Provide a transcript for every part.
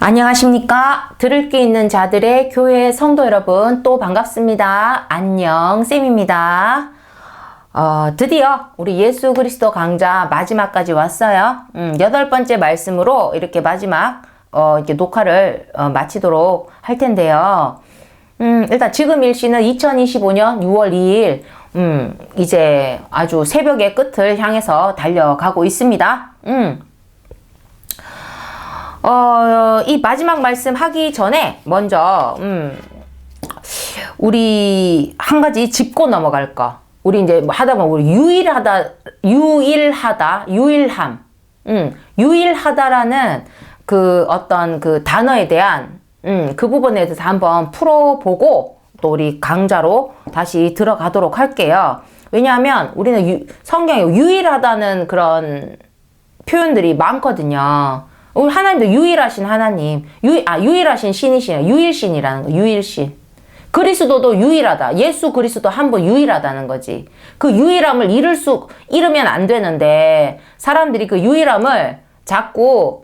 안녕하십니까? 들을 게 있는 자들의 교회 성도 여러분, 또 반갑습니다. 안녕, 쌤입니다. 드디어 우리 예수 그리스도 강좌 마지막까지 왔어요. 8번째 말씀으로 이렇게 마지막 이렇게 녹화를 마치도록 할 텐데요. 일단 지금 일시는 2025년 6월 2일 이제 아주 새벽의 끝을 향해서 달려가고 있습니다. 이 마지막 말씀 하기 전에 먼저 우리 한 가지 짚고 넘어갈 거. 우리 이제 뭐 하다 보면 우리 유일하다라는 그 어떤 그 단어에 대한 그 부분에 대해서 한번 풀어보고 또 우리 강좌로 다시 들어가도록 할게요. 왜냐하면 우리는 성경에 유일하다는 그런 표현들이 많거든요. 우리 하나님도 유일하신 하나님, 유일하신 신이시네요. 유일신이라는 거, 유일신. 그리스도도 유일하다. 예수 그리스도 한 분 유일하다는 거지. 그 유일함을 잃으면 안 되는데, 사람들이 그 유일함을 자꾸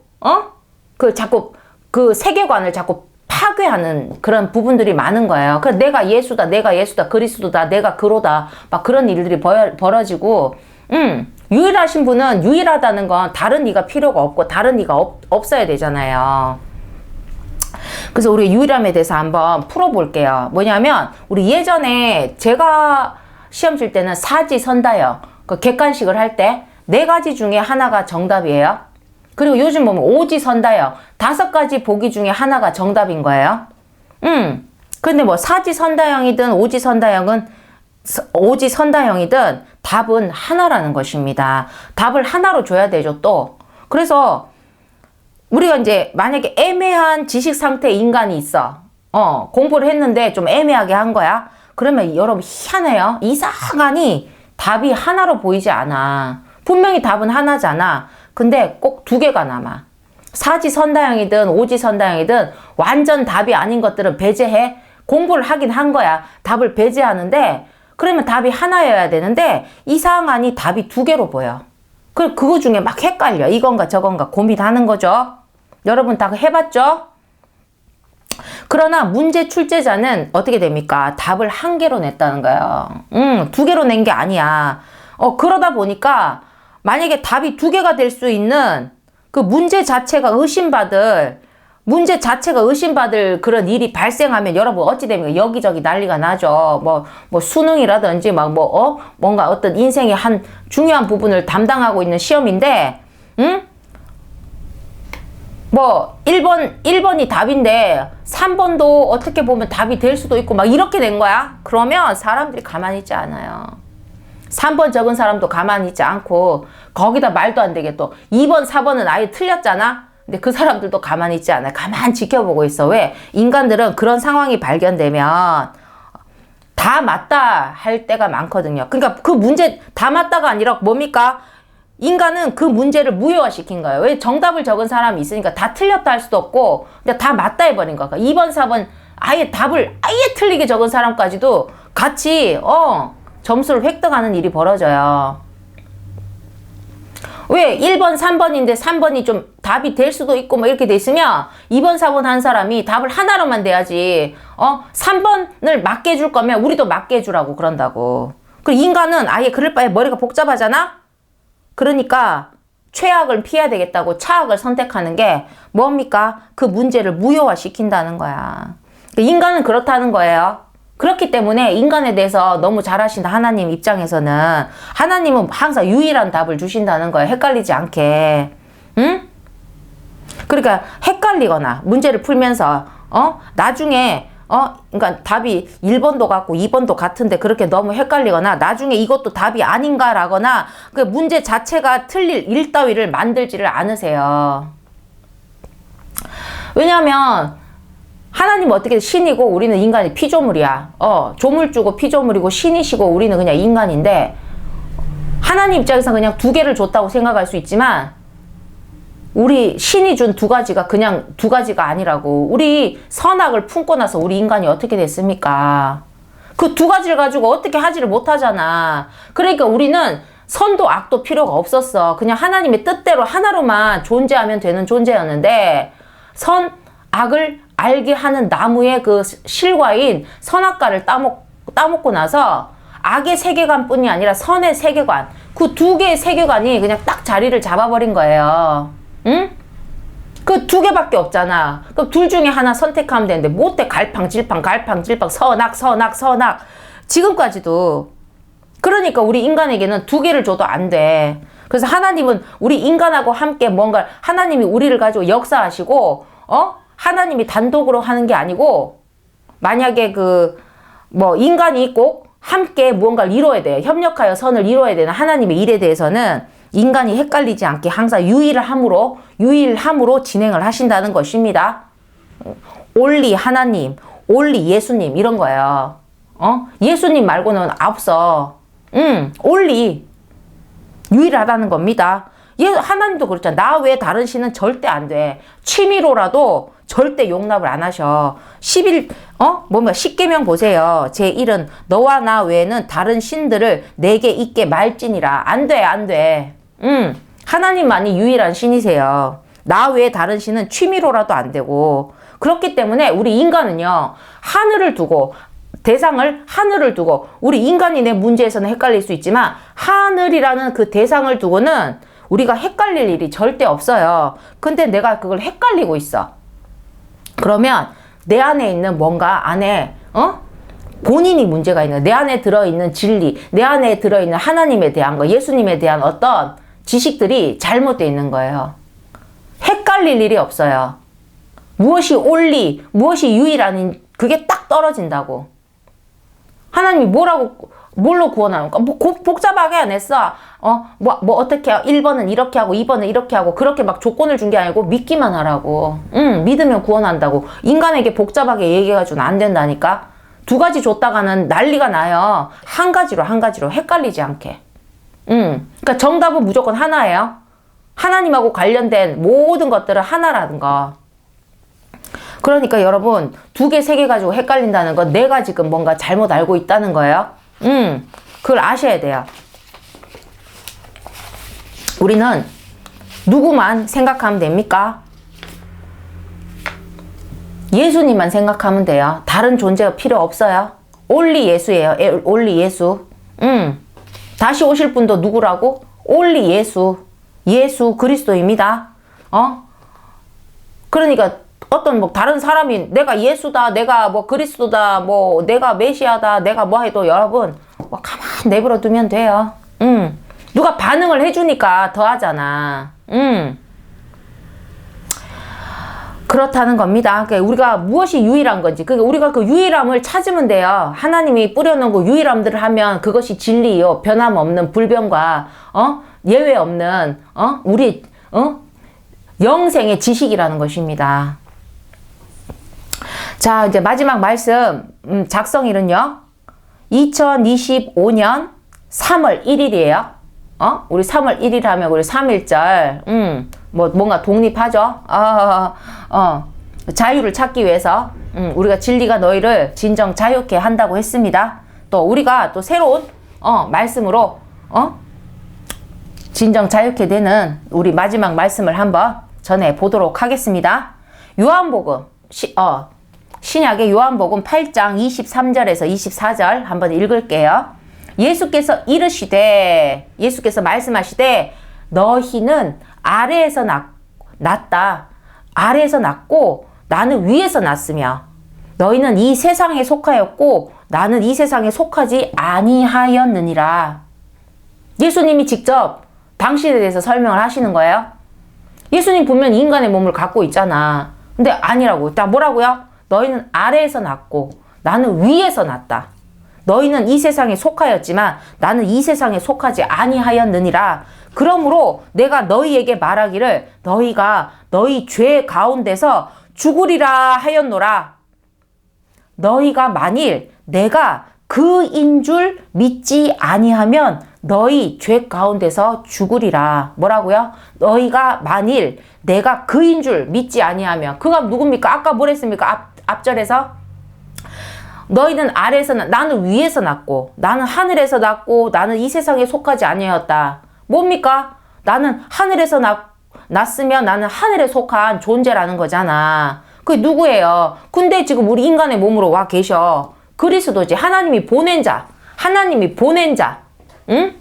그 세계관을 자꾸 파괴하는 그런 부분들이 많은 거예요. 그래서 내가 예수다, 그리스도다, 내가 그로다. 막 그런 일들이 벌어지고, 유일하신 분은 유일하다는 건 다른 이가 필요가 없고 다른 이가 없어야 되잖아요. 그래서 우리 유일함에 대해서 한번 풀어볼게요. 뭐냐면 우리 예전에 제가 시험 칠 때는 사지선다형 그 객관식을 할 때 4가지 중에 하나가 정답이에요. 그리고 요즘 보면 오지선다형 5가지 보기 중에 하나가 정답인 거예요. 근데 뭐 사지선다형이든 오지선다형이든 답은 하나라는 것입니다. 답을 하나로 줘야 되죠, 또. 그래서 우리가 이제 만약에 애매한 지식 상태의 인간이 있어. 공부를 했는데 좀 애매하게 한 거야. 그러면 여러분 희한해요. 이상하니 답이 하나로 보이지 않아. 분명히 답은 하나잖아. 근데 꼭 2개가 남아. 사지선다형이든 오지선다형이든 완전 답이 아닌 것들은 배제해. 공부를 하긴 한 거야. 답을 배제하는데 그러면 답이 하나여야 되는데 이상하니 답이 2개로 보여. 그거 중에 막 헷갈려. 이건가 저건가 고민하는 거죠. 여러분 다 해봤죠? 그러나 문제 출제자는 어떻게 됩니까? 답을 1개로 냈다는 거예요. 2개로 낸 게 아니야. 그러다 보니까 만약에 답이 2개가 될 수 있는 그 문제 자체가 의심받을 그런 일이 발생하면 여러분 어찌 됩니까? 여기저기 난리가 나죠. 뭐 수능이라든지 뭔가 어떤 인생의 한 중요한 부분을 담당하고 있는 시험인데, 뭐 1번이 답인데 3번도 어떻게 보면 답이 될 수도 있고 막 이렇게 된 거야. 그러면 사람들이 가만히 있지 않아요. 3번 적은 사람도 가만히 있지 않고 거기다 말도 안 되게 또 2번, 4번은 아예 틀렸잖아. 근데 그 사람들도 가만히 있지 않아요. 가만히 지켜보고 있어. 왜? 인간들은 그런 상황이 발견되면 다 맞다 할 때가 많거든요. 그러니까 그 문제 다 맞다가 아니라 뭡니까? 인간은 그 문제를 무효화시킨 거예요. 왜? 정답을 적은 사람이 있으니까 다 틀렸다 할 수도 없고 그냥 다 맞다 해버린 거야. 2번, 4번 아예 답을 아예 틀리게 적은 사람까지도 같이 점수를 획득하는 일이 벌어져요. 왜? 1번, 3번인데 3번이 좀 답이 될 수도 있고 뭐 이렇게 돼 있으면 2번, 4번 한 사람이 답을 하나로만 돼야지. 3번을 맞게 해줄 거면 우리도 맞게 해주라고 그런다고. 그리고 인간은 아예 그럴 바에 머리가 복잡하잖아? 그러니까 최악을 피해야 되겠다고 차악을 선택하는 게 뭡니까? 그 문제를 무효화시킨다는 거야. 인간은 그렇다는 거예요. 그렇기 때문에 인간에 대해서 너무 잘하신다 하나님 입장에서는 하나님은 항상 유일한 답을 주신다는 거예요. 헷갈리지 않게. 그러니까 헷갈리거나 문제를 풀면서 나중에 그러니까 답이 1번도 같고 2번도 같은데 그렇게 너무 헷갈리거나 나중에 이것도 답이 아닌가라거나 그 문제 자체가 틀릴 일 따위를 만들지를 않으세요. 왜냐하면 하나님은 어떻게 신이고 우리는 인간이 피조물이야. 조물주고 피조물이고 신이시고 우리는 그냥 인간인데 하나님 입장에서 그냥 2개를 줬다고 생각할 수 있지만 우리 신이 준 2가지가 그냥 2가지가 아니라고. 우리 선악을 품고 나서 우리 인간이 어떻게 됐습니까? 그 2가지를 가지고 어떻게 하지를 못하잖아. 그러니까 우리는 선도 악도 필요가 없었어. 그냥 하나님의 뜻대로 하나로만 존재하면 되는 존재였는데 악을 알게 하는 나무의 그 실과인 선악과를 따먹고 나서 악의 세계관뿐이 아니라 선의 세계관, 그 두 개의 세계관이 그냥 딱 자리를 잡아버린 거예요. 응? 그 두 개밖에 없잖아. 그럼 둘 중에 하나 선택하면 되는데 못돼. 갈팡질팡 선악. 지금까지도. 그러니까 우리 인간에게는 두 개를 줘도 안 돼. 그래서 하나님은 우리 인간하고 함께 뭔가 하나님이 우리를 가지고 역사하시고 하나님이 단독으로 하는 게 아니고, 만약에 인간이 꼭 함께 무언가를 이루어야 돼. 협력하여 선을 이루어야 되는 하나님의 일에 대해서는 인간이 헷갈리지 않게 항상 유일함으로 진행을 하신다는 것입니다. 올리 하나님, 올리 예수님, 이런 거예요. 예수님 말고는 없어. 올리. 유일하다는 겁니다. 하나님도 그렇잖아. 나 외에 다른 신은 절대 안 돼. 취미로라도 절대 용납을 안 하셔. 10계명 보세요. 제1은 너와 나 외에는 다른 신들을 내게 있게 말지니라. 안 돼. 하나님만이 유일한 신이세요. 나 외에 다른 신은 취미로라도 안 되고. 그렇기 때문에 우리 인간은요, 대상을 하늘을 두고, 우리 인간이 내 문제에서는 헷갈릴 수 있지만 하늘이라는 그 대상을 두고는 우리가 헷갈릴 일이 절대 없어요. 근데 내가 그걸 헷갈리고 있어. 그러면 내 안에 있는 뭔가 안에 본인이 문제가 있는, 내 안에 들어있는 진리, 내 안에 들어있는 하나님에 대한 거, 예수님에 대한 어떤 지식들이 잘못되어 있는 거예요. 헷갈릴 일이 없어요. 무엇이 올리, 무엇이 유일한, 그게 딱 떨어진다고. 하나님이 뭘로 구원하는가? 복잡하게 안 했어. 어떻게, 1번은 이렇게 하고, 2번은 이렇게 하고, 그렇게 막 조건을 준 게 아니고, 믿기만 하라고. 믿으면 구원한다고. 인간에게 복잡하게 얘기해가지고는 안 된다니까? 두 가지 줬다가는 난리가 나요. 한 가지로 헷갈리지 않게. 그러니까 정답은 무조건 하나예요. 하나님하고 관련된 모든 것들은 하나라는 거. 그러니까 여러분, 두 개, 세 개 가지고 헷갈린다는 건 내가 지금 뭔가 잘못 알고 있다는 거예요. 그걸 아셔야 돼요. 우리는 누구만 생각하면 됩니까? 예수님만 생각하면 돼요. 다른 존재가 필요 없어요. 올리 예수예요. 올리 예수. 다시 오실 분도 누구라고? 올리 예수. 예수 그리스도입니다. 그러니까 어떤 다른 사람이 내가 예수다, 내가 그리스도다, 내가 메시아다, 내가 해도 여러분 가만 내버려 두면 돼요. 누가 반응을 해주니까 더 하잖아. 그렇다는 겁니다. 그러니까 우리가 무엇이 유일한 건지, 그러니까 우리가 그 유일함을 찾으면 돼요. 하나님이 뿌려놓은 그 유일함들을 하면 그것이 진리요, 변함없는 불변과 예외 없는 우리 영생의 지식이라는 것입니다. 자, 이제 마지막 말씀, 작성일은요, 2025년 3월 1일이에요. 우리 3월 1일 하면 우리 3.1절, 뭔가 독립하죠? 자유를 찾기 위해서, 우리가 진리가 너희를 진정 자유케 한다고 했습니다. 또 우리가 또 새로운, 말씀으로, 진정 자유케 되는 우리 마지막 말씀을 한번 전해 보도록 하겠습니다. 요한복음, 신약의 요한복음 8장 23절에서 24절 한번 읽을게요. 예수께서 말씀하시되 너희는 아래에서 났다. 아래에서 났고 나는 위에서 났으며 너희는 이 세상에 속하였고 나는 이 세상에 속하지 아니하였느니라. 예수님이 직접 당신에 대해서 설명을 하시는 거예요. 예수님 분명히 인간의 몸을 갖고 있잖아. 근데 아니라고. 자, 뭐라고요? 너희는 아래에서 났고 나는 위에서 났다. 너희는 이 세상에 속하였지만 나는 이 세상에 속하지 아니하였느니라. 그러므로 내가 너희에게 말하기를 너희가 너희 죄 가운데서 죽으리라 하였노라. 너희가 만일 내가 그인 줄 믿지 아니하면 너희 죄 가운데서 죽으리라. 뭐라고요? 너희가 만일 내가 그인 줄 믿지 아니하면, 그가 누굽니까? 아까 뭘 했습니까? 앞절에서 너희는 아래에서 나는 위에서 났고 나는 하늘에서 났고 나는 이 세상에 속하지 아니하였다. 뭡니까? 나는 하늘에서 났으면 나는 하늘에 속한 존재라는 거잖아. 그게 누구예요? 근데 지금 우리 인간의 몸으로 와 계셔. 그리스도지. 하나님이 보낸 자. 하나님이 보낸 자. 응?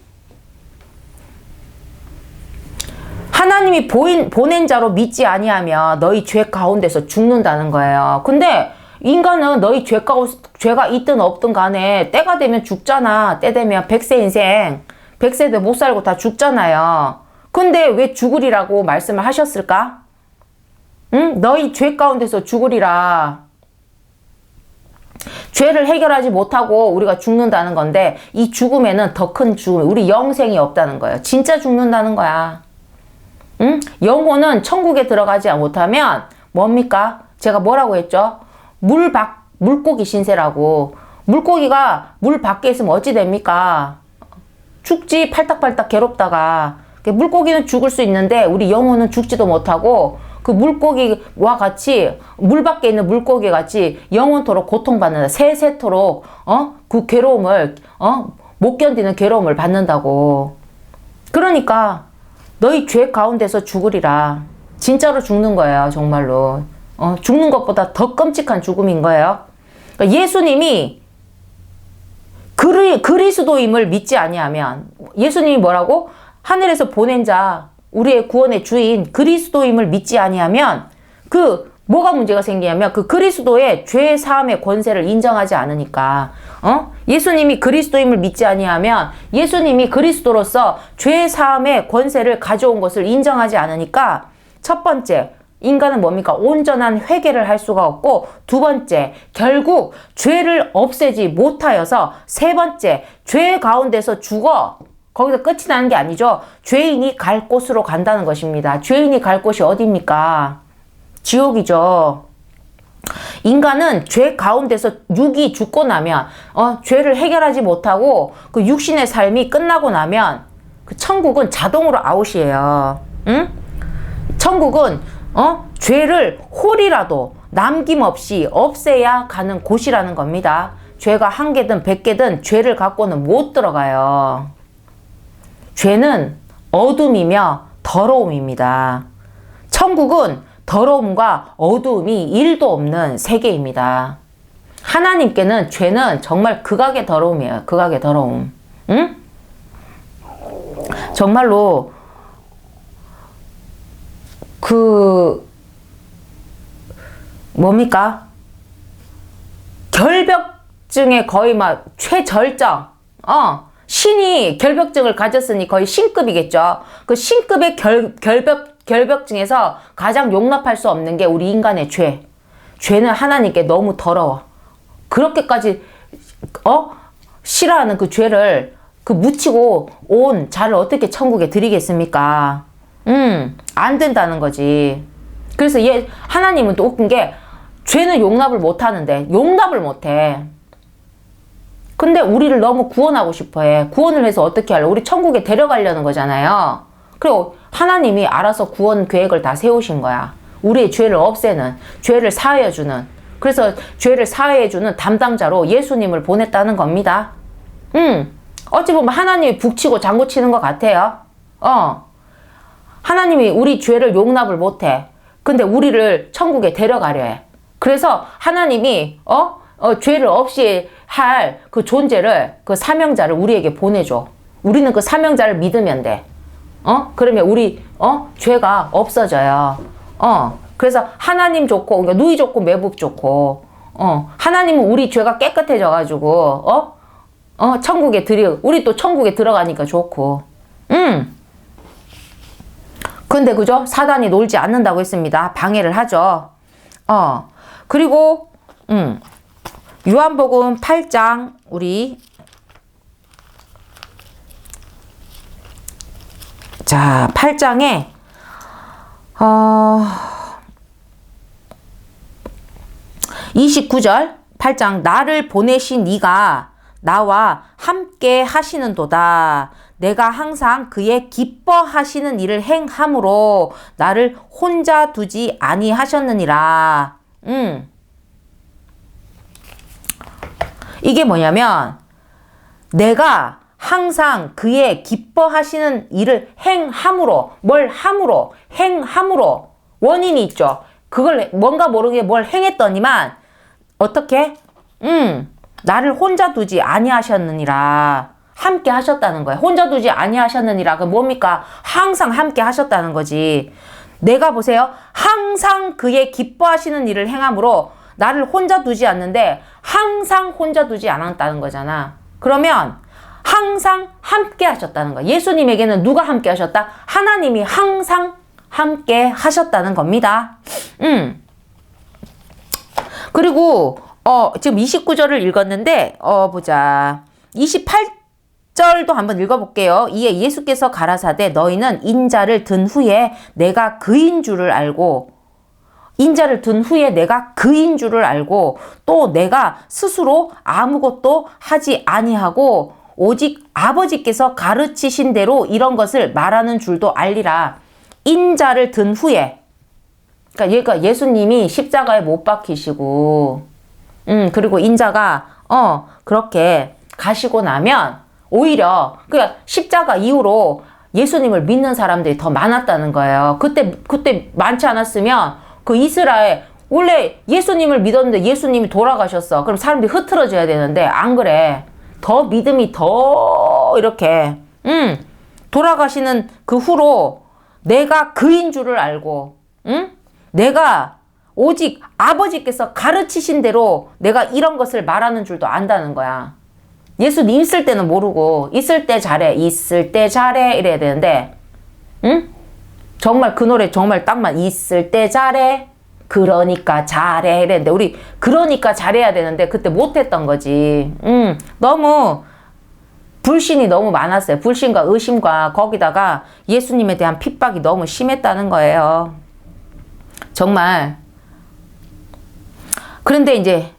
하나님이 보낸 자로 믿지 아니하면 너희 죄 가운데서 죽는다는 거예요. 근데 인간은 너희 죄가 있든 없든 간에 때가 되면 죽잖아. 때 되면 100세 인생, 100세도 못 살고 다 죽잖아요. 근데 왜 죽으리라고 말씀을 하셨을까? 응? 너희 죄 가운데서 죽으리라. 죄를 해결하지 못하고 우리가 죽는다는 건데, 이 죽음에는 더 큰 죽음, 우리 영생이 없다는 거예요. 진짜 죽는다는 거야. 응? 영혼은 천국에 들어가지 못하면 뭡니까? 제가 뭐라고 했죠? 물고기 신세라고. 물고기가 물 밖에 있으면 어찌 됩니까? 죽지. 팔딱팔딱 괴롭다가. 물고기는 죽을 수 있는데 우리 영혼은 죽지도 못하고 그 물고기와 같이, 물 밖에 있는 물고기 같이 영원토록 고통받는다. 세세토록 그 괴로움을 못 견디는 괴로움을 받는다고. 그러니까 너희 죄 가운데서 죽으리라. 진짜로 죽는 거예요. 정말로. 죽는 것보다 더 끔찍한 죽음인 거예요. 그러니까 예수님이 그리스도임을 믿지 아니하면, 예수님이 뭐라고? 하늘에서 보낸 자, 우리의 구원의 주인 그리스도임을 믿지 아니하면, 뭐가 문제가 생기냐면 그 그리스도의 죄 사함의 권세를 인정하지 않으니까. 예수님이 그리스도임을 믿지 아니하면 예수님이 그리스도로서 죄 사함의 권세를 가져온 것을 인정하지 않으니까, 첫 번째, 인간은 뭡니까? 온전한 회개를 할 수가 없고, 두 번째, 결국 죄를 없애지 못하여서, 세 번째, 죄 가운데서 죽어. 거기서 끝이 나는 게 아니죠. 죄인이 갈 곳으로 간다는 것입니다. 죄인이 갈 곳이 어디입니까? 지옥이죠. 인간은 죄 가운데서 육이 죽고 나면, 죄를 해결하지 못하고 그 육신의 삶이 끝나고 나면 그 천국은 자동으로 아웃이에요. 응? 천국은 죄를 홀이라도 남김없이 없애야 가는 곳이라는 겁니다. 죄가 1개든 100개든 죄를 갖고는 못 들어가요. 죄는 어둠이며 더러움입니다. 천국은 더러움과 어두움이 1도 없는 세계입니다. 하나님께는 죄는 정말 극악의 더러움이에요. 극악의 더러움. 응? 정말로 뭡니까? 결벽증에 거의 막 최절정. 신이 결벽증을 가졌으니 거의 신급이겠죠. 그 신급의 결벽증에서 가장 용납할 수 없는 게 우리 인간의 죄. 죄는 하나님께 너무 더러워. 그렇게까지 싫어하는 그 죄를 묻히고 온 자를 어떻게 천국에 드리겠습니까? 안 된다는 거지. 그래서 하나님은 또 웃긴 게, 죄는 용납을 못 하는데, 용납을 못 해. 근데 우리를 너무 구원하고 싶어 해. 구원을 해서 어떻게 하려? 우리 천국에 데려가려는 거잖아요. 그리고 하나님이 알아서 구원 계획을 다 세우신 거야. 우리의 죄를 없애는, 죄를 사해주는. 그래서 죄를 사해주는 담당자로 예수님을 보냈다는 겁니다. 어찌 보면 하나님이 북치고 장구치는 것 같아요. 하나님이 우리 죄를 용납을 못해. 근데 우리를 천국에 데려가려 해. 그래서 하나님이 죄를 없이 할 그 존재를, 그 사명자를 우리에게 보내줘. 우리는 그 사명자를 믿으면 돼. 그러면 우리 죄가 없어져요. 그래서 하나님 좋고, 그러니까 누이 좋고 매복 좋고, 하나님은 우리 죄가 깨끗해져 가지고 천국에 우리 또 천국에 들어가니까 좋고. 근데 그죠? 사단이 놀지 않는다고 했습니다. 방해를 하죠. 그리고 요한복음 8장 우리 8장에 29절 8장 나를 보내신 이가 나와 함께 하시는도다. 내가 항상 그의 기뻐하시는 일을 행함으로 나를 혼자 두지 아니하셨느니라. 이게 뭐냐면, 내가 항상 그의 기뻐하시는 일을 행함으로, 뭘 함으로? 행함으로. 원인이 있죠. 그걸 뭔가 모르게 뭘 행했더니만 어떻게? 나를 혼자 두지 아니하셨느니라. 함께 하셨다는 거야. 혼자 두지 아니하셨느니라. 그 뭡니까? 항상 함께 하셨다는 거지. 내가 보세요. 항상 그의 기뻐하시는 일을 행함으로 나를 혼자 두지 않는데 항상 혼자 두지 않았다는 거잖아. 그러면 항상 함께 하셨다는 거야. 예수님에게는 누가 함께 하셨다? 하나님이 항상 함께 하셨다는 겁니다. 그리고 지금 29절을 읽었는데 보자. 28절도 한번 읽어볼게요. 이에 예수께서 가라사대 너희는 인자를 든 후에 내가 그인 줄을 알고 인자를 든 후에 내가 그인 줄을 알고 또 내가 스스로 아무것도 하지 아니하고 오직 아버지께서 가르치신 대로 이런 것을 말하는 줄도 알리라. 인자를 든 후에 그러니까 얘가 예수님이 십자가에 못 박히시고 그리고 인자가 그렇게 가시고 나면 오히려 그러니까 십자가 이후로 예수님을 믿는 사람들이 더 많았다는 거예요. 그때 많지 않았으면 그 이스라엘 원래 예수님을 믿었는데 예수님이 돌아가셨어. 그럼 사람들이 흐트러져야 되는데 안 그래. 더 믿음이 더 이렇게 돌아가시는 그 후로 내가 그인 줄을 알고 내가 오직 아버지께서 가르치신 대로 내가 이런 것을 말하는 줄도 안다는 거야. 예수님 있을 때는 모르고 있을 때 잘해 이래야 되는데 정말 그 노래 정말 딱만 있을 때 잘해 그러니까 잘해 이랬는데 우리 그러니까 잘해야 되는데 그때 못했던 거지. 너무 불신이 너무 많았어요. 불신과 의심과 거기다가 예수님에 대한 핍박이 너무 심했다는 거예요. 정말. 그런데 이제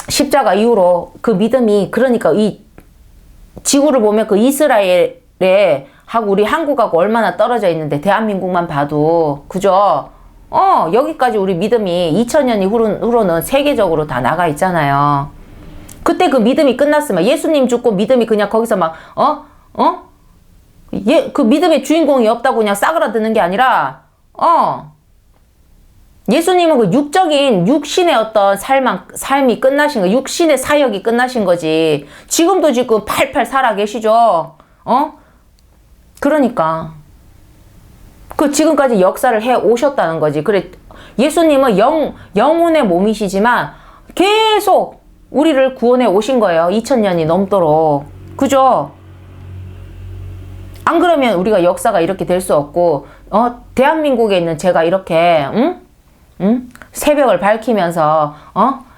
십자가 이후로 그 믿음이 그러니까 이 지구를 보면 그 이스라엘에 하고 우리 한국하고 얼마나 떨어져 있는데 대한민국만 봐도 그죠? 여기까지 우리 믿음이 2000년이 후로는 세계적으로 다 나가 있잖아요. 그때 그 믿음이 끝났으면 예수님 죽고 믿음이 그냥 거기서 막 그 믿음의 주인공이 없다고 그냥 싸그라드는 게 아니라 예수님은 그 육적인 육신의 어떤 삶이 끝나신 거, 육신의 사역이 끝나신 거지. 지금도 지금 팔팔 살아 계시죠? 그러니까. 그 지금까지 역사를 해 오셨다는 거지. 그래, 예수님은 영혼의 몸이시지만 계속 우리를 구원해 오신 거예요. 2000년이 넘도록. 그죠? 안 그러면 우리가 역사가 이렇게 될 수 없고, 대한민국에 있는 제가 이렇게, 새벽을 밝히면서,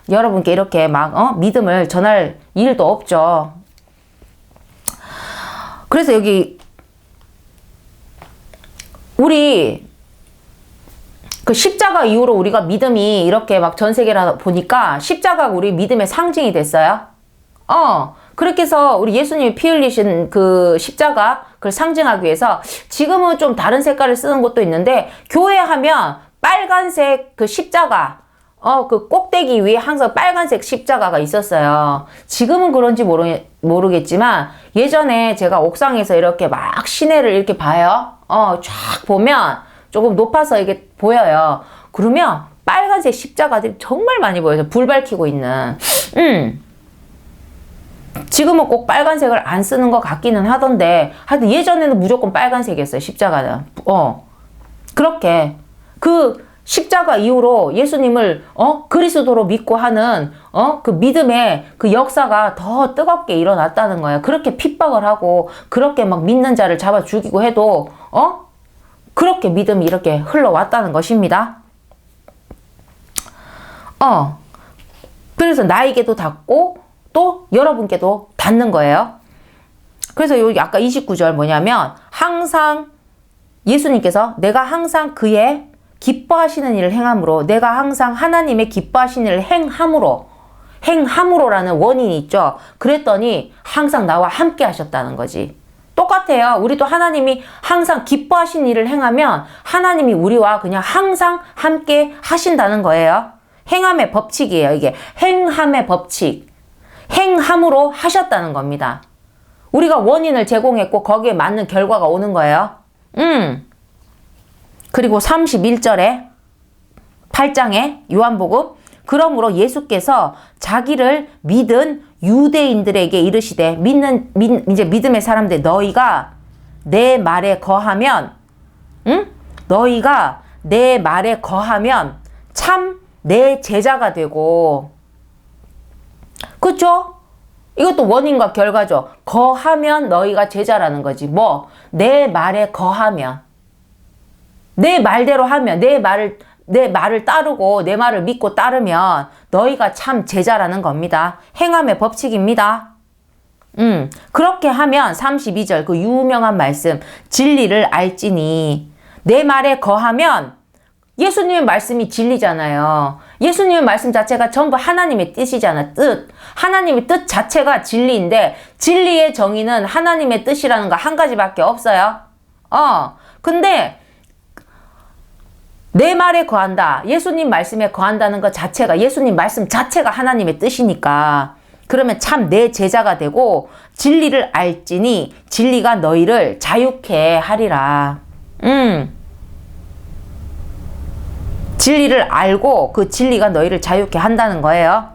여러분께 이렇게 막, 믿음을 전할 일도 없죠. 그래서 여기, 우리, 그 십자가 이후로 우리가 믿음이 이렇게 막 전 세계라 보니까 십자가가 우리 믿음의 상징이 됐어요. 그렇게 해서 우리 예수님이 피 흘리신 그 십자가, 그걸 상징하기 위해서 지금은 좀 다른 색깔을 쓰는 것도 있는데, 교회 하면 빨간색 그 십자가, 그 꼭대기 위에 항상 빨간색 십자가가 있었어요. 지금은 그런지 모르겠지만, 예전에 제가 옥상에서 이렇게 막 시내를 이렇게 봐요. 쫙 보면 조금 높아서 이게 보여요. 그러면 빨간색 십자가들이 정말 많이 보여요. 불 밝히고 있는. 지금은 꼭 빨간색을 안 쓰는 것 같기는 하던데, 하여튼 예전에는 무조건 빨간색이었어요, 십자가는. 그렇게. 그 십자가 이후로 예수님을, 그리스도로 믿고 하는, 그 믿음의 그 역사가 더 뜨겁게 일어났다는 거예요. 그렇게 핍박을 하고, 그렇게 막 믿는 자를 잡아 죽이고 해도, 그렇게 믿음이 이렇게 흘러왔다는 것입니다. 그래서 나에게도 닿고, 또 여러분께도 닿는 거예요. 그래서 여기 아까 29절 뭐냐면 항상 예수님께서 내가 항상 그의 기뻐하시는 일을 행함으로 내가 항상 하나님의 기뻐하시는 일을 행함으로라는 원인이 있죠. 그랬더니 항상 나와 함께 하셨다는 거지. 똑같아요. 우리도 하나님이 항상 기뻐하시는 일을 행하면 하나님이 우리와 그냥 항상 함께 하신다는 거예요. 행함의 법칙이에요. 이게 행함의 법칙. 행함으로 하셨다는 겁니다. 우리가 원인을 제공했고 거기에 맞는 결과가 오는 거예요. 그리고 31절에 8장에 요한복음 그러므로 예수께서 자기를 믿은 유대인들에게 이르시되 이제 믿음의 사람들 너희가 내 말에 거하면 너희가 내 말에 거하면 참 내 제자가 되고 그쵸? 이것도 원인과 결과죠. 거하면 너희가 제자라는 거지. 뭐? 내 말에 거하면 내 말대로 하면 내 말을 따르고 내 말을 믿고 따르면 너희가 참 제자라는 겁니다. 행함의 법칙입니다. 그렇게 하면 32절 그 유명한 말씀 진리를 알지니 내 말에 거하면 예수님의 말씀이 진리잖아요. 예수님의 말씀 자체가 전부 하나님의 뜻이잖아. 뜻. 하나님의 뜻 자체가 진리인데 진리의 정의는 하나님의 뜻이라는 거 한 가지밖에 없어요. 근데 내 말에 거한다. 예수님 말씀에 거한다는 것 자체가 예수님 말씀 자체가 하나님의 뜻이니까 그러면 참 내 제자가 되고 진리를 알지니 진리가 너희를 자유케 하리라. 진리를 알고 그 진리가 너희를 자유케 한다는 거예요.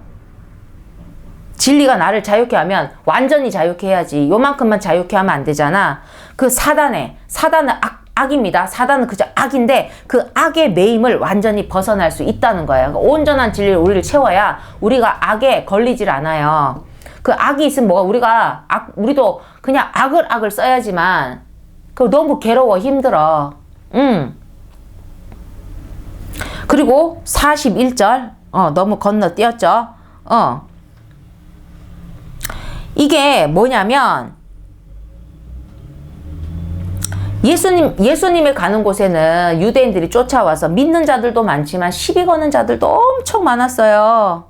진리가 나를 자유케 하면 완전히 자유케 해야지. 요만큼만 자유케 하면 안 되잖아. 그 사단은 악입니다. 사단은 그저 악인데 그 악의 매임을 완전히 벗어날 수 있다는 거예요. 그러니까 온전한 진리를 우리를 채워야 우리가 악에 걸리질 않아요. 그 악이 있으면 우리도 그냥 악을 써야지만 그 너무 괴로워 힘들어. 그리고 41절 너무 건너뛰었죠. 이게 뭐냐면 예수님이 가는 곳에는 유대인들이 쫓아와서 믿는 자들도 많지만 시비 거는 자들도 엄청 많았어요.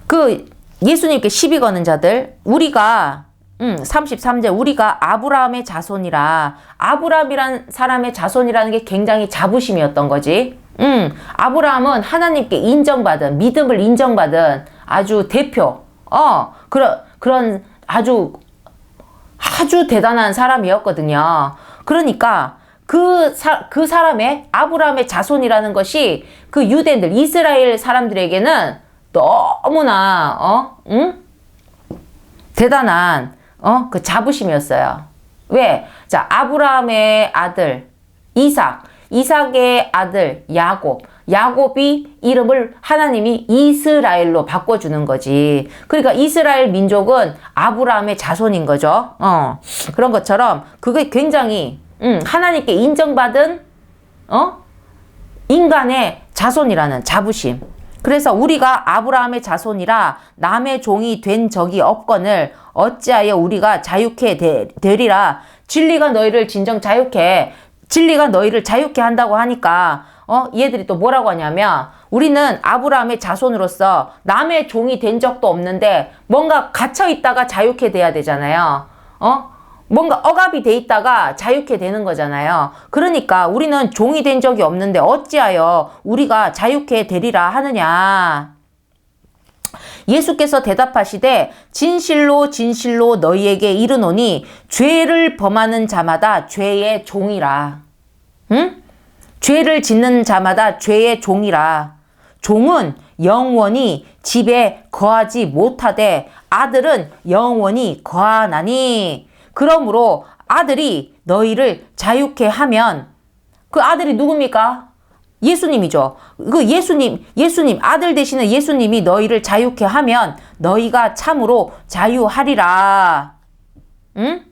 그 예수님께 시비 거는 자들, 우리가 33절 우리가 아브라함의 자손이라. 아브라함이란 사람의 자손이라는 게 굉장히 자부심이었던 거지. 아브라함은 하나님께 인정받은, 믿음을 인정받은 아주 대표, 그런 아주 대단한 사람이었거든요. 그러니까 그 사람의 아브라함의 자손이라는 것이 그 유대인들, 이스라엘 사람들에게는 너무나 대단한 그 자부심이었어요. 왜? 자, 아브라함의 아들 이삭의 아들 야곱이 이름을 하나님이 이스라엘로 바꿔주는 거지. 그러니까 이스라엘 민족은 아브라함의 자손인 거죠. 그런 것처럼 그게 굉장히 하나님께 인정받은 인간의 자손이라는 자부심. 그래서 우리가 아브라함의 자손이라 남의 종이 된 적이 없거늘 어찌하여 우리가 자유케 되리라. 진리가 너희를 자유케 한다고 하니까 얘들이 또 뭐라고 하냐면 우리는 아브라함의 자손으로서 남의 종이 된 적도 없는데 뭔가 갇혀 있다가 자유케 돼야 되잖아요. 뭔가 억압이 돼 있다가 자유케 되는 거잖아요. 그러니까 우리는 종이 된 적이 없는데 어찌하여 우리가 자유케 되리라 하느냐. 예수께서 대답하시되 진실로 진실로 너희에게 이르노니 죄를 범하는 자마다 죄의 종이라. 죄를 짓는 자마다 죄의 종이라. 종은 영원히 집에 거하지 못하되 아들은 영원히 거하나니. 그러므로 아들이 너희를 자유케 하면 그 아들이 누굽니까? 예수님이죠. 그 예수님 아들 되시는 예수님이 너희를 자유케 하면 너희가 참으로 자유하리라. 응?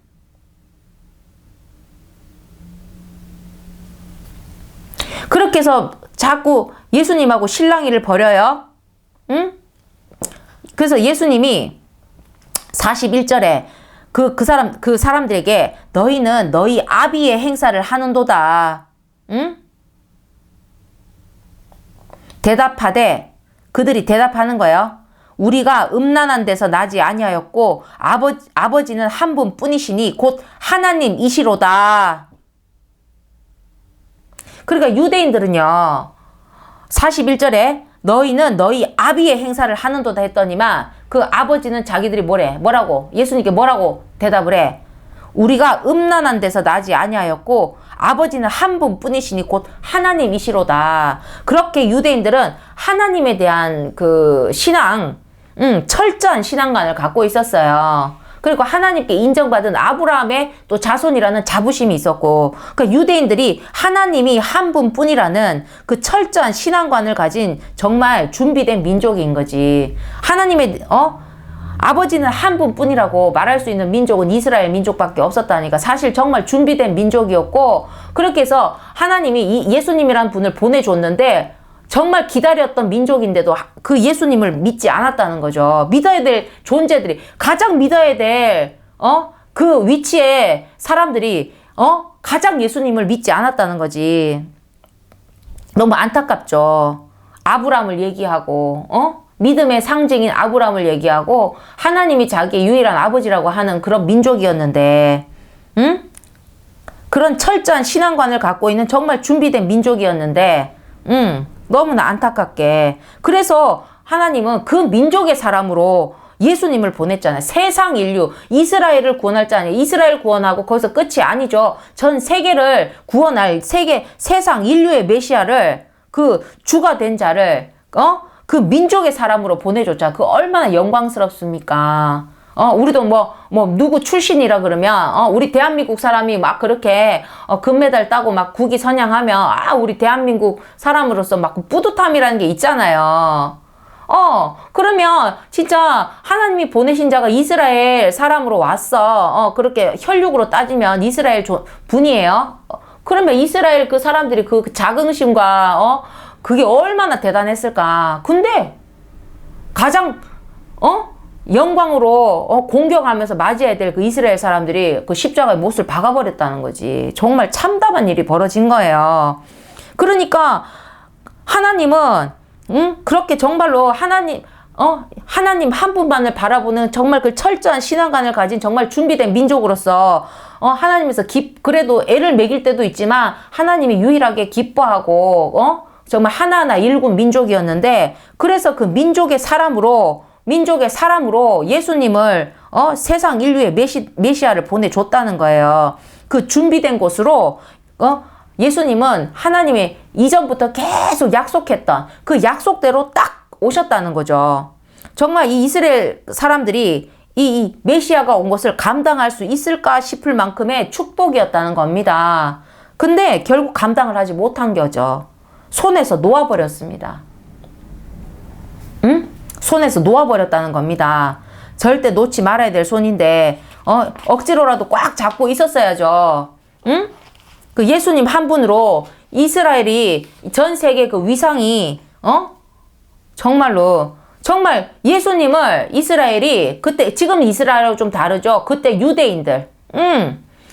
그렇게 해서 자꾸 예수님하고 실랑이를 벌여요. 응? 그래서 예수님이 41절에 그 사람들에게 너희는 너희 아비의 행사를 하는도다. 응? 그들이 대답하는 거예요. 우리가 음란한 데서 나지 아니하였고 아버지는 한 분뿐이시니 곧 하나님이시로다. 그러니까 유대인들은요. 41절에 너희는 너희 아비의 행사를 하는도다 했더니만 그 아버지는 자기들이 뭐라고 예수님께 뭐라고 대답을 해. 우리가 음란한 데서 나지 아니하였고 아버지는 한 분뿐이시니 곧 하나님이시로다. 그렇게 유대인들은 하나님에 대한 그 신앙, 철저한 신앙관을 갖고 있었어요. 그리고 하나님께 인정받은 아브라함의 또 자손이라는 자부심이 있었고, 그러니까 유대인들이 하나님이 한 분뿐이라는 그 철저한 신앙관을 가진 정말 준비된 민족인 거지. 하나님의 아버지는 한 분뿐이라고 말할 수 있는 민족은 이스라엘 민족밖에 없었다니까. 사실 정말 준비된 민족이었고, 그렇게 해서 하나님이 예수님이라는 분을 보내줬는데 정말 기다렸던 민족인데도 그 예수님을 믿지 않았다는 거죠. 믿어야 될 존재들이, 가장 믿어야 될 그 위치에 사람들이 가장 예수님을 믿지 않았다는 거지. 너무 안타깝죠. 아브라함을 얘기하고 믿음의 상징인 아브라함을 얘기하고 하나님이 자기의 유일한 아버지라고 하는 그런 민족이었는데, 그런 철저한 신앙관을 갖고 있는 정말 준비된 민족이었는데, 너무나 안타깝게. 그래서 하나님은 그 민족의 사람으로 예수님을 보냈잖아요. 세상 인류, 이스라엘을 구원할 자 아니에요. 이스라엘 구원하고 거기서 끝이 아니죠. 전 세계를 구원할 세상 인류의 메시아를, 그 주가 된 자를 그 민족의 사람으로 보내줬잖아. 그 얼마나 영광스럽습니까? 우리도 누구 출신이라 그러면, 우리 대한민국 사람이 막 그렇게, 금메달 따고 막 국위 선양하면, 우리 대한민국 사람으로서 막 뿌듯함이라는 게 있잖아요. 그러면 진짜 하나님이 보내신 자가 이스라엘 사람으로 왔어. 그렇게 혈육으로 따지면 이스라엘 분이에요. 그러면 이스라엘 그 사람들이 그 자긍심과, 그게 얼마나 대단했을까. 근데 가장, 영광으로 공격하면서 맞이해야 될 그 이스라엘 사람들이 그 십자가에 못을 박아버렸다는 거지. 정말 참담한 일이 벌어진 거예요. 그러니까 하나님은 그렇게 정말로 하나님 한 분만을 바라보는 정말 그 철저한 신앙관을 가진 정말 준비된 민족으로서 하나님에서 그래도 애를 먹일 때도 있지만 하나님이 유일하게 기뻐하고 정말 하나하나 일군 민족이었는데, 그래서 그 민족의 사람으로 예수님을 세상 인류의 메시아를 보내줬다는 거예요. 그 준비된 곳으로 예수님은 하나님이 이전부터 계속 약속했던 그 약속대로 딱 오셨다는 거죠. 정말 이 이스라엘 사람들이 이 메시아가 온 것을 감당할 수 있을까 싶을 만큼의 축복이었다는 겁니다. 근데 결국 감당을 하지 못한 거죠. 손에서 놓아버렸습니다. 손에서 놓아버렸다는 겁니다. 절대 놓지 말아야 될 손인데, 억지로라도 꽉 잡고 있었어야죠. 그 예수님 한 분으로 이스라엘이 전 세계 그 위상이, 정말 예수님을 이스라엘이, 그때, 지금 이스라엘하고 좀 다르죠. 그때 유대인들,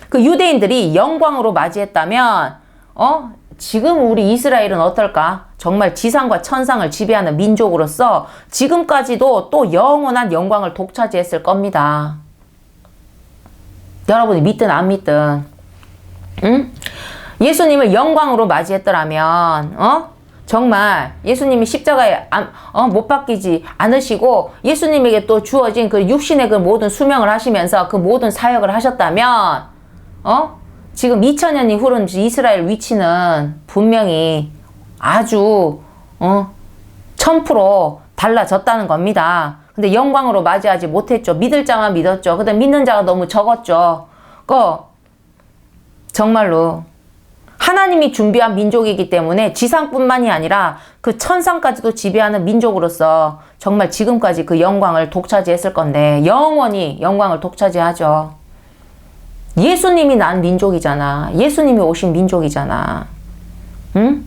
그 유대인들이 영광으로 맞이했다면, 지금 우리 이스라엘은 어떨까? 정말 지상과 천상을 지배하는 민족으로서 지금까지도 또 영원한 영광을 독차지했을 겁니다. 여러분이 믿든 안 믿든, 예수님을 영광으로 맞이했더라면, 정말 예수님이 십자가에 못 박히지 않으시고 예수님에게 또 주어진 그 육신의 그 모든 수명을 하시면서 그 모든 사역을 하셨다면, 지금 2000년이 흐른 이스라엘 위치는 분명히 아주 1000% 달라졌다는 겁니다. 근데 영광으로 맞이하지 못했죠. 믿을 자만 믿었죠. 근데 믿는 자가 너무 적었죠. 정말로 하나님이 준비한 민족이기 때문에 지상뿐만이 아니라 그 천상까지도 지배하는 민족으로서 정말 지금까지 그 영광을 독차지했을 건데 영원히 영광을 독차지하죠. 예수님이 난 민족이잖아. 예수님이 오신 민족이잖아. 응?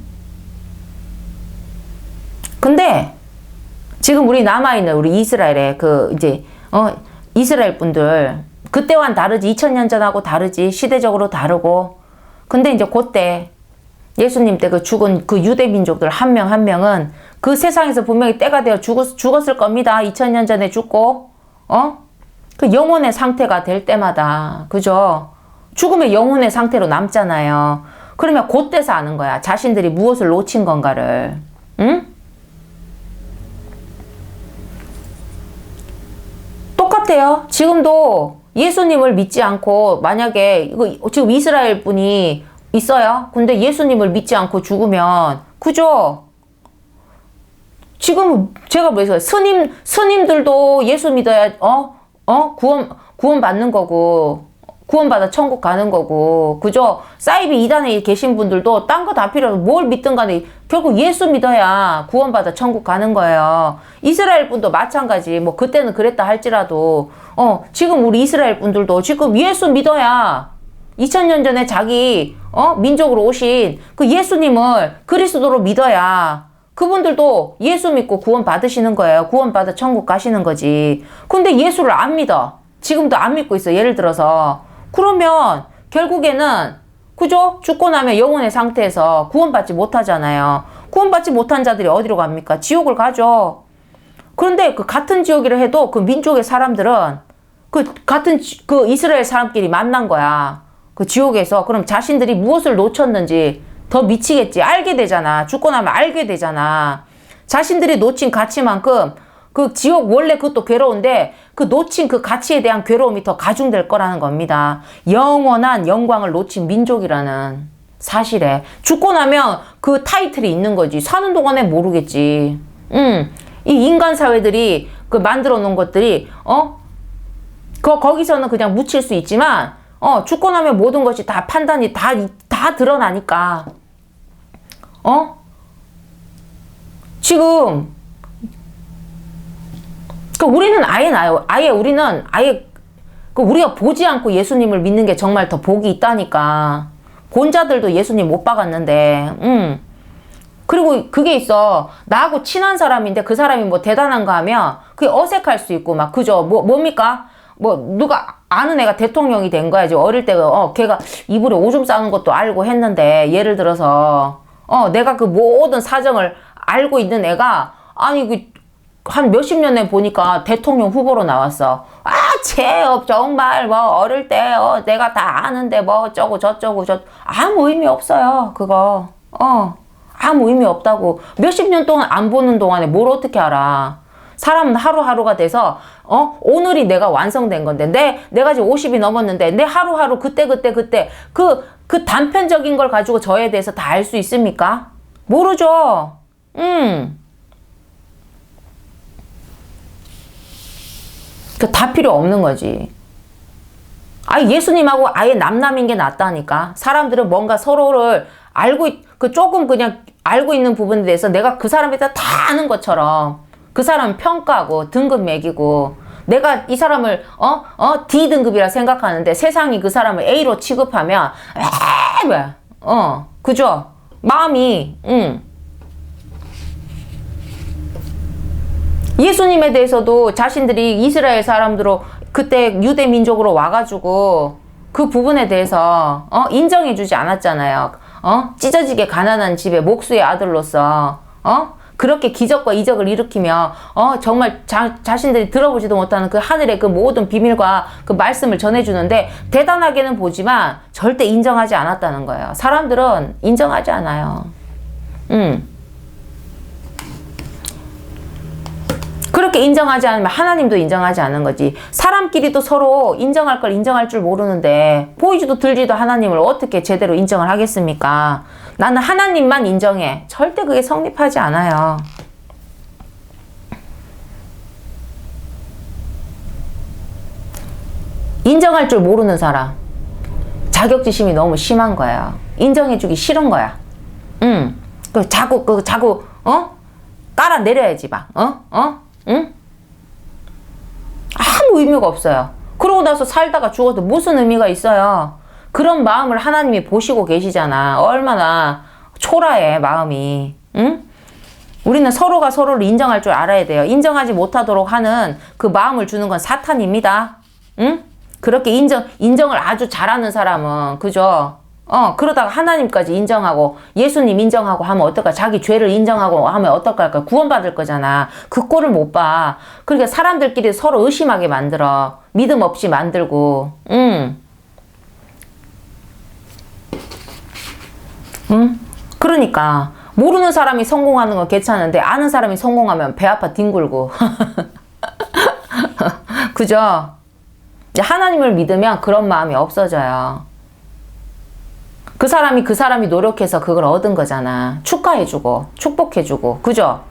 근데 지금 우리 남아있는 우리 이스라엘의 이스라엘 분들, 그때와는 다르지. 2000년 전하고 다르지. 시대적으로 다르고. 근데 이제 그때 예수님 때 그 죽은 그 유대 민족들 한 명 한 명은 그 세상에서 분명히 때가 되어 죽었을 겁니다. 2000년 전에 죽고, 그 영혼의 상태가 될 때마다, 그죠? 죽음의 영혼의 상태로 남잖아요. 그러면 그때서 아는 거야. 자신들이 무엇을 놓친 건가를. 응? 똑같아요. 지금도 예수님을 믿지 않고 만약에 지금 이스라엘 분이 있어요. 근데 예수님을 믿지 않고 죽으면, 그죠? 지금 제가 뭐랬어요? 스님들도 예수 믿어야, 구원 받는 거고, 구원받아 천국 가는 거고, 그죠? 사이비 이단에 계신 분들도 딴 거 다 필요 없어. 뭘 믿든 간에 결국 예수 믿어야 구원받아 천국 가는 거예요. 이스라엘 분도 마찬가지. 뭐 그때는 그랬다 할지라도, 지금 우리 이스라엘 분들도 지금 예수 믿어야 2000년 전에 자기, 민족으로 오신 그 예수님을 그리스도로 믿어야 그분들도 예수 믿고 구원 받으시는 거예요. 구원 받아 천국 가시는 거지. 근데 예수를 안 믿어. 지금도 안 믿고 있어. 예를 들어서. 그러면 결국에는 그죠? 죽고 나면 영혼의 상태에서 구원받지 못하잖아요. 구원받지 못한 자들이 어디로 갑니까? 지옥을 가죠. 그런데 그 같은 지옥이라 해도 그 민족의 사람들은 그 이스라엘 사람끼리 만난 거야. 그 지옥에서. 그럼 자신들이 무엇을 놓쳤는지 더 미치겠지. 알게 되잖아. 죽고 나면 알게 되잖아. 자신들이 놓친 가치만큼 그 지옥 원래 그것도 괴로운데 그 놓친 그 가치에 대한 괴로움이 더 가중될 거라는 겁니다. 영원한 영광을 놓친 민족이라는 사실에. 죽고 나면 그 타이틀이 있는 거지. 사는 동안에 모르겠지. 이 인간 사회들이 그 만들어 놓은 것들이 거기서는 그냥 묻힐 수 있지만 죽고 나면 모든 것이 다 판단이 다 드러나니까. 지금 우리는 아예 나요. 우리가 보지 않고 예수님을 믿는 게 정말 더 복이 있다니까. 본 자들도 예수님 못 봐갔는데, 그리고 그게 있어. 나하고 친한 사람인데 그 사람이 뭐 대단한 거 하면 그게 어색할 수 있고 막, 그죠? 뭡니까? 누가 아는 애가 대통령이 된 거야. 이제 어릴 때, 걔가 이불에 오줌 싸는 것도 알고 했는데, 예를 들어서, 내가 그 모든 사정을 알고 있는 애가, 아니, 한 몇십 년에 보니까 대통령 후보로 나왔어. 정말 어릴 때 내가 다 아는데 어쩌고 저쩌고 아무 의미 없어요. 그거. 아무 의미 없다고. 몇십 년 동안 안 보는 동안에 뭘 어떻게 알아. 사람은 하루하루가 돼서 오늘이 내가 완성된 건데 내가 지금 50이 넘었는데 내 하루하루 그때 그 단편적인 걸 가지고 저에 대해서 다 알 수 있습니까? 모르죠. 다 필요 없는 거지. 예수님하고 아예 남남인 게 낫다니까. 사람들은 뭔가 서로를 조금 그냥 알고 있는 부분에 대해서 내가 그 사람에 대해서 다 아는 것처럼 그 사람 평가하고 등급 매기고 내가 이 사람을 D 등급이라 생각하는데 세상이 그 사람을 A로 취급하면 왜? 그죠? 마음이 예수님에 대해서도 자신들이 이스라엘 사람들로 그때 유대 민족으로 와가지고 그 부분에 대해서 인정해주지 않았잖아요. 찢어지게 가난한 집의 목수의 아들로서 그렇게 기적과 이적을 일으키며 정말 자신들이 들어보지도 못하는 그 하늘의 그 모든 비밀과 그 말씀을 전해주는데 대단하게는 보지만 절대 인정하지 않았다는 거예요. 사람들은 인정하지 않아요. 그렇게 인정하지 않으면 하나님도 인정하지 않는 거지. 사람끼리도 서로 인정할 걸 인정할 줄 모르는데 보이지도 들지도 하나님을 어떻게 제대로 인정을 하겠습니까? 나는 하나님만 인정해. 절대 그게 성립하지 않아요. 인정할 줄 모르는 사람. 자격지심이 너무 심한 거예요. 인정해주기 싫은 거야. 자꾸 깔아내려야지 막. 응? 아무 의미가 없어요. 그러고 나서 살다가 죽어도 무슨 의미가 있어요. 그런 마음을 하나님이 보시고 계시잖아. 얼마나 초라해 마음이. 응? 우리는 서로가 서로를 인정할 줄 알아야 돼요. 인정하지 못하도록 하는 그 마음을 주는 건 사탄입니다. 응? 그렇게 인정을 아주 잘하는 사람은, 그죠? 그러다가 하나님까지 인정하고 예수님 인정하고 하면 어떨까? 자기 죄를 인정하고 하면 어떨까? 구원받을 거잖아. 그 꼴을 못 봐. 그러니까 사람들끼리 서로 의심하게 만들어. 믿음 없이 만들고. 그러니까 모르는 사람이 성공하는 건 괜찮은데 아는 사람이 성공하면 배 아파 뒹굴고. 그죠? 이제 하나님을 믿으면 그런 마음이 없어져요. 그 사람이 노력해서 그걸 얻은 거잖아. 축하해주고, 축복해주고, 그죠?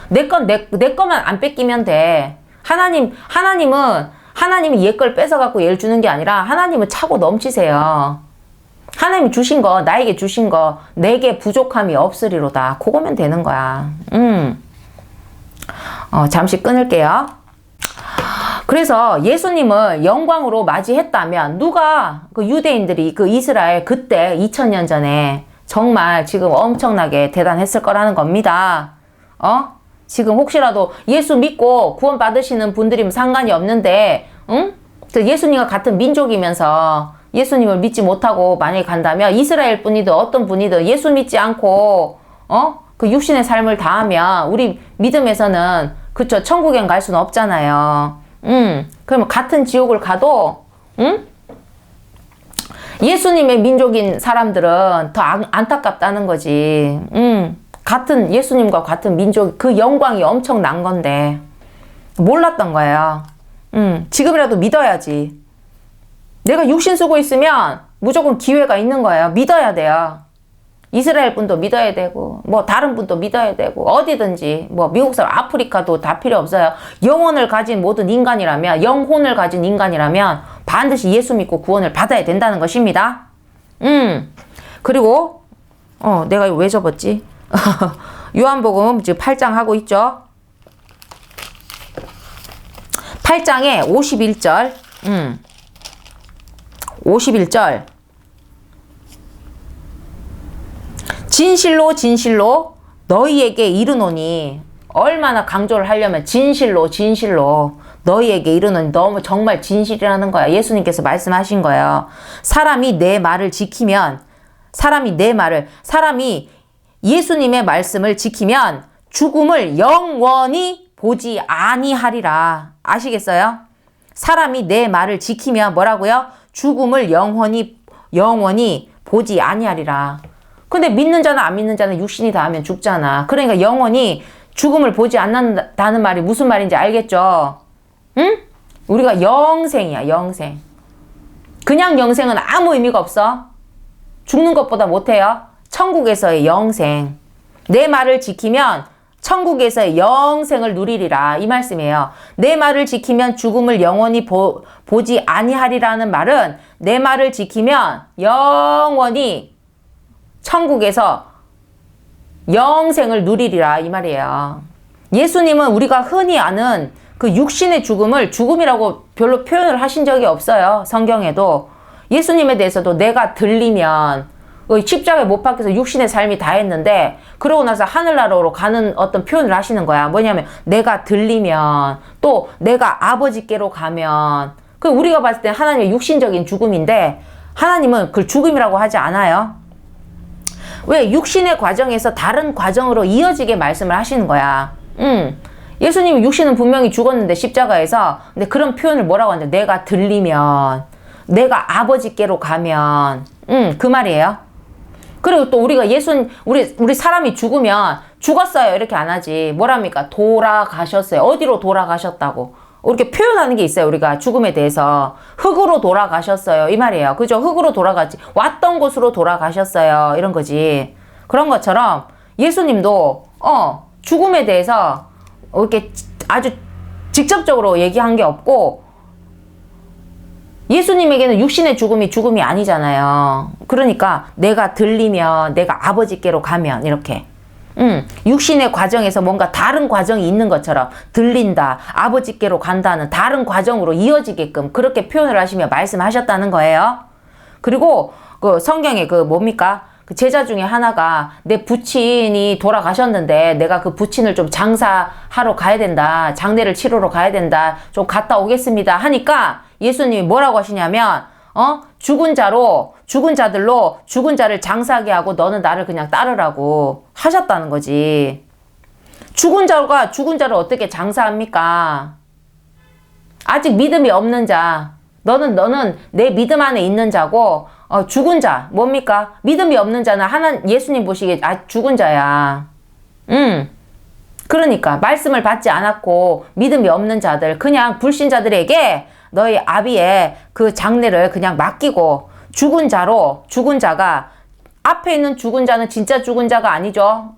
내 거만 안 뺏기면 돼. 하나님이 얘 걸 뺏어갖고 얘를 주는 게 아니라 하나님은 차고 넘치세요. 하나님이 주신 거, 나에게 주신 거, 내게 부족함이 없으리로다. 그거면 되는 거야. 잠시 끊을게요. 그래서 예수님을 영광으로 맞이했다면 누가 그 유대인들이 그 이스라엘 그때 2000년 전에 정말 지금 엄청나게 대단했을 거라는 겁니다. 지금 혹시라도 예수 믿고 구원 받으시는 분들이면 상관이 없는데, 예수님과 같은 민족이면서 예수님을 믿지 못하고 만약에 간다면 이스라엘 분이든 어떤 분이든 예수 믿지 않고 그 육신의 삶을 다하면 우리 믿음에서는 그쵸 천국엔 갈 수는 없잖아요. 그러면 같은 지옥을 가도 예수님의 민족인 사람들은 더 안타깝다는 거지. 같은 예수님과 같은 민족 그 영광이 엄청난 건데 몰랐던 거예요. 지금이라도 믿어야지. 내가 육신 쓰고 있으면 무조건 기회가 있는 거예요. 믿어야 돼요. 이스라엘 분도 믿어야 되고 뭐 다른 분도 믿어야 되고 어디든지 뭐 미국 사람 아프리카도 다 필요 없어요. 영혼을 가진 모든 인간이라면 영혼을 가진 인간이라면 반드시 예수 믿고 구원을 받아야 된다는 것입니다. 그리고 내가 이거 왜 접었지? 요한복음 지금 8장 하고 있죠. 8장에 51절 51절 진실로 진실로 너희에게 이르노니 얼마나 강조를 하려면 진실로 너희에게 이르노니 너무 정말 진실이라는 거야. 예수님께서 말씀하신 거예요. 사람이 예수님의 말씀을 지키면 죽음을 영원히 보지 아니하리라. 아시겠어요? 사람이 내 말을 지키면 뭐라고요? 죽음을 영원히 보지 아니하리라. 근데 믿는 자나 안 믿는 자는 육신이 닿으면 죽잖아. 그러니까 영원히 죽음을 보지 않는다는 말이 무슨 말인지 알겠죠? 응? 우리가 영생이야, 영생. 그냥 영생은 아무 의미가 없어. 죽는 것보다 못해요. 천국에서의 영생. 내 말을 지키면 천국에서의 영생을 누리리라. 이 말씀이에요. 내 말을 지키면 죽음을 영원히 보지 아니하리라는 말은 내 말을 지키면 영원히 천국에서 영생을 누리리라 이 말이에요. 예수님은 우리가 흔히 아는 그 육신의 죽음을 죽음이라고 별로 표현을 하신 적이 없어요. 성경에도. 예수님에 대해서도 내가 들리면 십자가에 못 박혀서 육신의 삶이 다 했는데 그러고 나서 하늘나라로 가는 어떤 표현을 하시는 거야. 뭐냐면 내가 들리면 또 내가 아버지께로 가면 그 우리가 봤을 때 하나님의 육신적인 죽음인데 하나님은 그걸 죽음이라고 하지 않아요. 왜? 육신의 과정에서 다른 과정으로 이어지게 말씀을 하시는 거야. 예수님이 육신은 분명히 죽었는데 십자가에서 근데 그런 표현을 뭐라고 하는데 내가 들리면 내가 아버지께로 가면 그 말이에요. 그리고 또 우리가 우리 사람이 죽으면 죽었어요 이렇게 안 하지. 뭐랍니까? 돌아가셨어요. 어디로 돌아가셨다고 이렇게 표현하는 게 있어요. 우리가 죽음에 대해서 흙으로 돌아가셨어요 이 말이에요. 그죠? 흙으로 돌아갔지. 왔던 곳으로 돌아가셨어요 이런 거지. 그런 것처럼 예수님도 죽음에 대해서 이렇게 아주 직접적으로 얘기한 게 없고 예수님에게는 육신의 죽음이 아니잖아요. 그러니까 내가 들리면 내가 아버지께로 가면 이렇게 육신의 과정에서 뭔가 다른 과정이 있는 것처럼 들린다, 아버지께로 간다는 다른 과정으로 이어지게끔 그렇게 표현을 하시며 말씀하셨다는 거예요. 그리고 그 성경에 그 뭡니까? 그 제자 중에 하나가 내 부친이 돌아가셨는데 내가 그 부친을 좀 장사하러 가야 된다, 장례를 치르러 가야 된다, 좀 갔다 오겠습니다 하니까 예수님이 뭐라고 하시냐면 죽은 자들로 죽은 자를 장사하게 하고 너는 나를 그냥 따르라고 하셨다는 거지. 죽은 자가 죽은 자를 어떻게 장사합니까? 아직 믿음이 없는 자. 너는 내 믿음 안에 있는 자고 죽은 자 뭡니까? 믿음이 없는 자는 예수님 보시기에 죽은 자야. 그러니까 말씀을 받지 않았고 믿음이 없는 자들 그냥 불신자들에게 너희 아비의 그 장례를 그냥 맡기고 죽은 자가 앞에 있는 죽은 자는 진짜 죽은 자가 아니죠.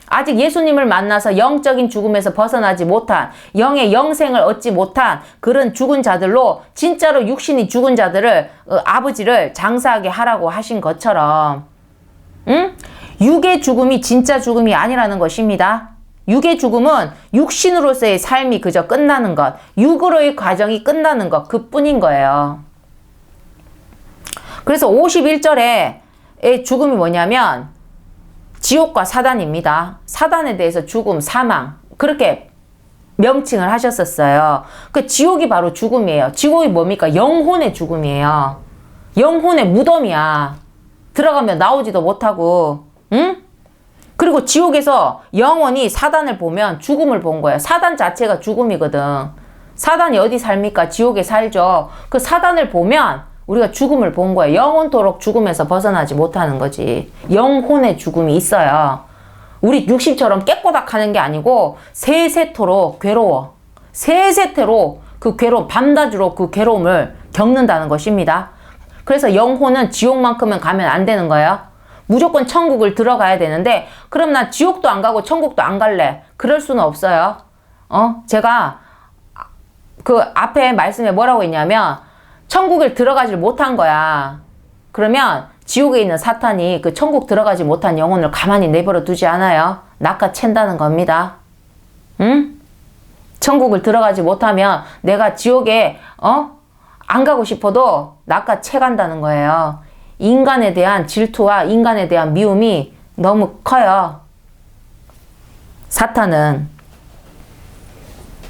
아직 예수님을 만나서 영적인 죽음에서 벗어나지 못한, 영의 영생을 얻지 못한 그런 죽은 자들로 진짜로 육신이 죽은 자들을 아버지를 장사하게 하라고 하신 것처럼 육의 죽음이 진짜 죽음이 아니라는 것입니다. 육의 죽음은 육신으로서의 삶이 그저 끝나는 것, 육으로의 과정이 끝나는 것, 그뿐인 거예요. 그래서 51절에 죽음이 뭐냐면 지옥과 사단입니다. 사단에 대해서 죽음, 사망 그렇게 명칭을 하셨었어요. 그 지옥이 바로 죽음이에요. 지옥이 뭡니까? 영혼의 죽음이에요. 영혼의 무덤이야. 들어가면 나오지도 못하고, 응? 그리고 지옥에서 영원히 사단을 보면 죽음을 본 거예요. 사단 자체가 죽음이거든. 사단이 어디 삽니까? 지옥에 살죠. 그 사단을 보면 우리가 죽음을 본 거예요. 영원토록 죽음에서 벗어나지 못하는 거지. 영혼의 죽음이 있어요. 우리 육신처럼 깨꼬닥하는 게 아니고 세세토록 괴로워. 세세토록 그 괴로움, 밤낮으로 그 괴로움을 겪는다는 것입니다. 그래서 영혼은 지옥만큼은 가면 안 되는 거예요. 무조건 천국을 들어가야 되는데 그럼 나 지옥도 안 가고 천국도 안 갈래. 그럴 수는 없어요. 제가 그 앞에 말씀에 뭐라고 했냐면 천국을 들어가질 못한 거야. 그러면 지옥에 있는 사탄이 그 천국 들어가지 못한 영혼을 가만히 내버려 두지 않아요. 낚아챈다는 겁니다. 응? 천국을 들어가지 못하면 내가 지옥에 안 가고 싶어도 낚아채 간다는 거예요. 인간에 대한 질투와 인간에 대한 미움이 너무 커요. 사탄은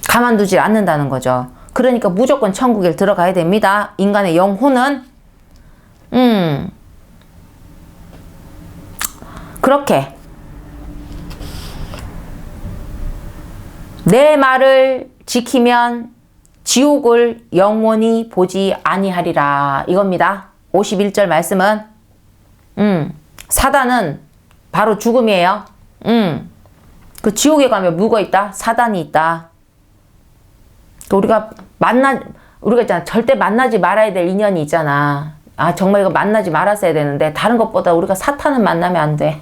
가만두지 않는다는 거죠. 그러니까 무조건 천국에 들어가야 됩니다. 인간의 영혼은 그렇게 내 말을 지키면 지옥을 영원히 보지 아니하리라 이겁니다. 51절 말씀은 사단은 바로 죽음이에요. 그 지옥에 가면 뭐가 있다? 사단이 있다. 우리가 있잖아. 절대 만나지 말아야 될 인연이 있잖아. 아, 정말 이거 만나지 말았어야 되는데, 다른 것보다 우리가 사탄은 만나면 안 돼.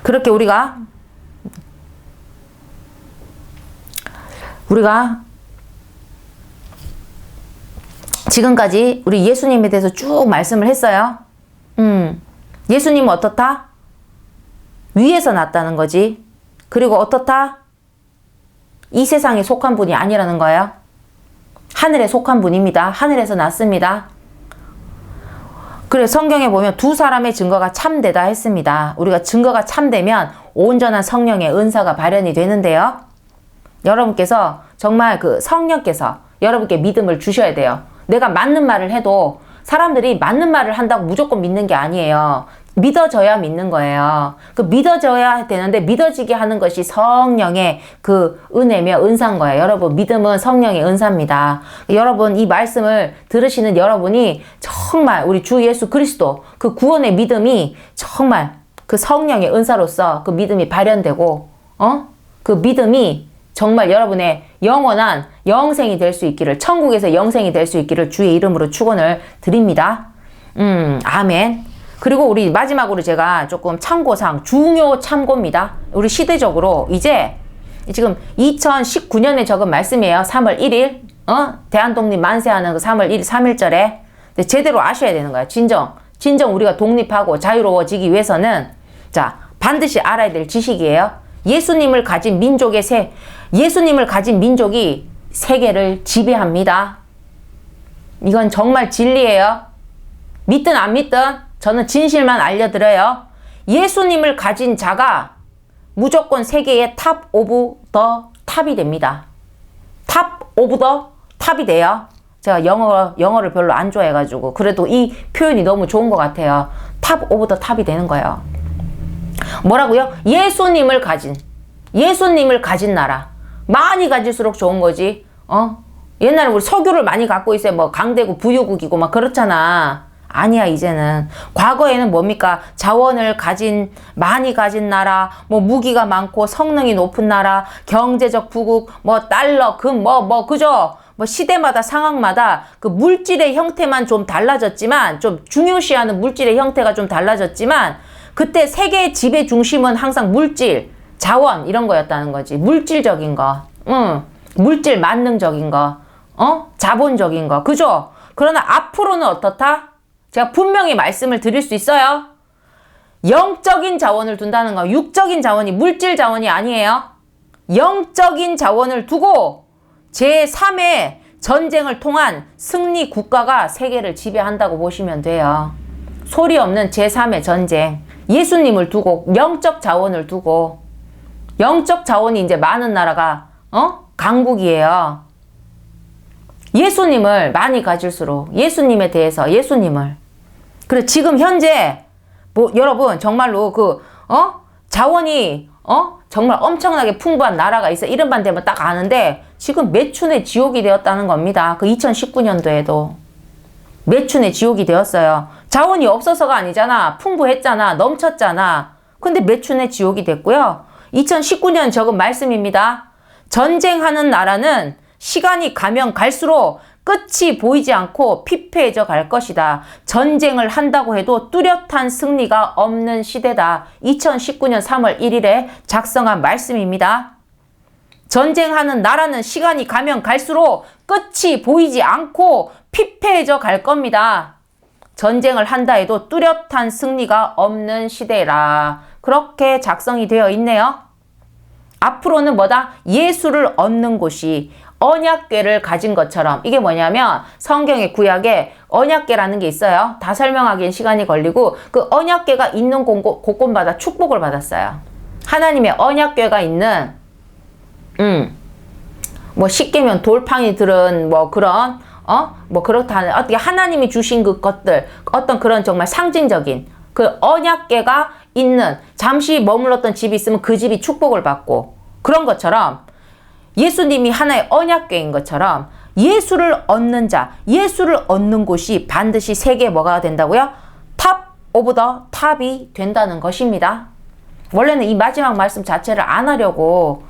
그렇게 우리가 지금까지 우리 예수님에 대해서 쭉 말씀을 했어요. 예수님은 어떻다? 위에서 났다는 거지. 그리고 어떻다? 이 세상에 속한 분이 아니라는 거예요. 하늘에 속한 분입니다. 하늘에서 났습니다. 그래 성경에 보면 두 사람의 증거가 참되다 했습니다. 우리가 증거가 참되면 온전한 성령의 은사가 발현이 되는데요. 여러분께서 정말 그 성령께서 여러분께 믿음을 주셔야 돼요. 내가 맞는 말을 해도 사람들이 맞는 말을 한다고 무조건 믿는 게 아니에요. 믿어져야 믿는 거예요. 그 믿어져야 되는데 믿어지게 하는 것이 성령의 그 은혜며 은사인 거예요. 여러분 믿음은 성령의 은사입니다. 여러분 이 말씀을 들으시는 여러분이 정말 우리 주 예수 그리스도 그 구원의 믿음이 정말 그 성령의 은사로서 그 믿음이 발현되고 그 믿음이 정말 여러분의 영원한 영생이 될 수 있기를 천국에서 영생이 될 수 있기를 주의 이름으로 축원을 드립니다. 아멘. 그리고 우리 마지막으로 제가 조금 참고사항, 중요 참고입니다. 우리 시대적으로 이제 지금 2019년에 적은 말씀이에요. 3월 1일, 대한독립 만세하는 그 3월 1일, 3일절에. 제대로 아셔야 되는 거예요. 진정 우리가 독립하고 자유로워지기 위해서는, 자, 반드시 알아야 될 지식이에요. 예수님을 가진 민족이 세계를 지배합니다. 이건 정말 진리예요. 믿든 안 믿든 저는 진실만 알려드려요. 예수님을 가진 자가 무조건 세계의 탑 오브 더 탑이 됩니다. 탑 오브 더 탑이 돼요. 제가 영어를 별로 안 좋아해가지고 그래도 이 표현이 너무 좋은 것 같아요. 탑 오브 더 탑이 되는 거예요. 뭐라고요? 예수님을 가진 나라. 많이 가질수록 좋은 거지. 옛날에 우리 석유를 많이 갖고 있어요. 뭐 강대국 부유국이고 막 그렇잖아. 아니야 이제는. 과거에는 뭡니까? 자원을 많이 가진 나라, 뭐 무기가 많고 성능이 높은 나라, 경제적 부국, 뭐 달러, 금, 그죠? 뭐 시대마다 상황마다 그 물질의 형태만 좀 달라졌지만, 좀 중요시하는 물질의 형태가 좀 달라졌지만, 그때 세계의 지배 중심은 항상 물질, 자원 이런 거였다는 거지. 물질적인 거, 물질 만능적인 거, 자본적인 거, 그죠? 그러나 앞으로는 어떻다? 제가 분명히 말씀을 드릴 수 있어요. 영적인 자원을 둔다는 거, 육적인 자원이 물질 자원이 아니에요. 영적인 자원을 두고 제3의 전쟁을 통한 승리 국가가 세계를 지배한다고 보시면 돼요. 소리 없는 제3의 전쟁. 예수님을 두고, 영적 자원을 두고, 영적 자원이 이제 많은 나라가, 강국이에요. 예수님을 많이 가질수록, 예수님에 대해서, 예수님을. 그래, 지금 현재, 뭐, 여러분, 정말로 자원이, 정말 엄청나게 풍부한 나라가 있어. 이름만 되면 딱 아는데, 지금 매춘의 지옥이 되었다는 겁니다. 그 2019년도에도. 매춘의 지옥이 되었어요. 자원이 없어서가 아니잖아. 풍부했잖아. 넘쳤잖아. 근데 매춘의 지옥이 됐고요. 2019년 적은 말씀입니다. 전쟁하는 나라는 시간이 가면 갈수록 끝이 보이지 않고 피폐해져 갈 것이다. 전쟁을 한다고 해도 뚜렷한 승리가 없는 시대다. 2019년 3월 1일에 작성한 말씀입니다. 전쟁하는 나라는 시간이 가면 갈수록 끝이 보이지 않고 피폐해져 갈 겁니다. 전쟁을 한다 해도 뚜렷한 승리가 없는 시대라. 그렇게 작성이 되어 있네요. 앞으로는 뭐다? 예수를 얻는 곳이 언약궤를 가진 것처럼, 이게 뭐냐면 성경의 구약에 언약궤라는 게 있어요. 다 설명하기엔 시간이 걸리고, 그 언약궤가 있는 곳곳마다 축복을 받았어요. 하나님의 언약궤가 있는 뭐 십계명 돌팡이들은 뭐 그런 뭐 그렇다는 어떻게 하나님이 주신 그 것들, 어떤 그런 정말 상징적인 그 언약궤가 있는, 잠시 머물렀던 집이 있으면 그 집이 축복을 받고, 그런 것처럼 예수님이 하나의 언약궤인 것처럼 예수를 얻는 자, 예수를 얻는 곳이 반드시 세계에 뭐가 된다고요? 탑 오브 더 탑이 된다는 것입니다. 원래는 이 마지막 말씀 자체를 안 하려고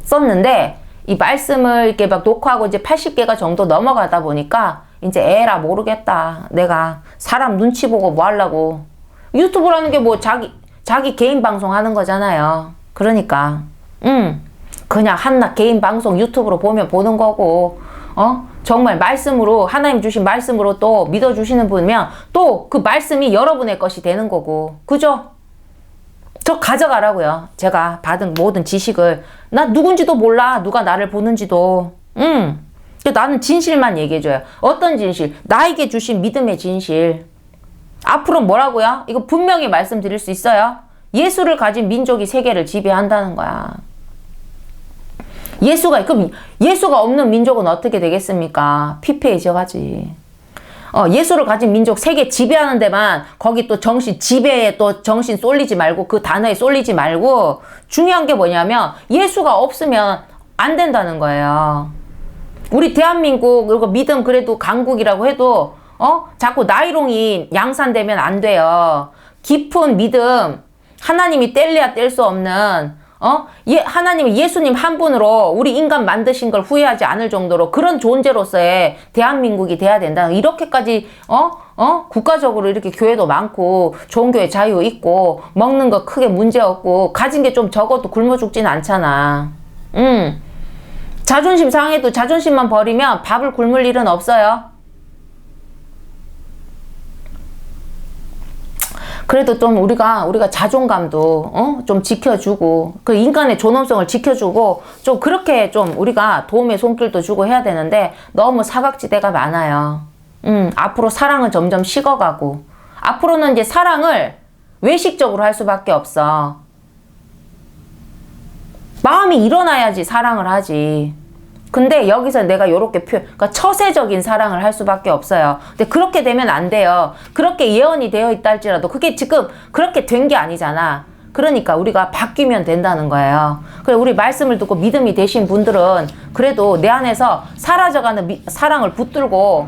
했었는데, 이 말씀을 이렇게 막 녹화하고 이제 80개가 정도 넘어가다 보니까 이제 에라 모르겠다. 내가 사람 눈치 보고 뭐 하려고. 유튜브라는 게 뭐 자기 개인 방송 하는 거잖아요. 그러니까 그냥 한낱 개인 방송 유튜브로 보면 보는 거고, 정말 말씀으로, 하나님 주신 말씀으로 또 믿어주시는 분이면 또 그 말씀이 여러분의 것이 되는 거고, 그죠? 저 가져가라고요. 제가 받은 모든 지식을. 나 누군지도 몰라. 누가 나를 보는지도. 나는 진실만 얘기해줘요. 어떤 진실? 나에게 주신 믿음의 진실. 앞으로 뭐라고요? 이거 분명히 말씀드릴 수 있어요. 예수를 가진 민족이 세계를 지배한다는 거야. 그럼 예수가 없는 민족은 어떻게 되겠습니까? 피폐해져 가지. 예수를 가진 민족 세계 지배하는 데만, 거기 또 지배에 또 정신 쏠리지 말고, 그 단어에 쏠리지 말고, 중요한 게 뭐냐면 예수가 없으면 안 된다는 거예요. 우리 대한민국, 그리고 믿음 그래도 강국이라고 해도 자꾸 나이롱이 양산되면 안 돼요. 깊은 믿음, 하나님이 뗄래야 뗄 수 없는 하나님이 예수님 한 분으로 우리 인간 만드신 걸 후회하지 않을 정도로 그런 존재로서의 대한민국이 돼야 된다. 이렇게까지 국가적으로 이렇게 교회도 많고 종교의 자유 있고 먹는 거 크게 문제 없고 가진 게 좀 적어도 굶어 죽지는 않잖아. 자존심 상해도 자존심만 버리면 밥을 굶을 일은 없어요. 그래도 좀 우리가 자존감도 좀 지켜주고, 그 인간의 존엄성을 지켜주고, 좀 그렇게 좀 우리가 도움의 손길도 주고 해야 되는데 너무 사각지대가 많아요. 앞으로 사랑은 점점 식어가고, 앞으로는 이제 사랑을 외식적으로 할 수밖에 없어. 마음이 일어나야지 사랑을 하지. 근데 여기서 내가 요렇게 그러니까 처세적인 사랑을 할 수밖에 없어요. 근데 그렇게 되면 안 돼요. 그렇게 예언이 되어 있다 할지라도 그게 지금 그렇게 된 게 아니잖아. 그러니까 우리가 바뀌면 된다는 거예요. 그래, 우리 말씀을 듣고 믿음이 되신 분들은 그래도 내 안에서 사라져가는 사랑을 붙들고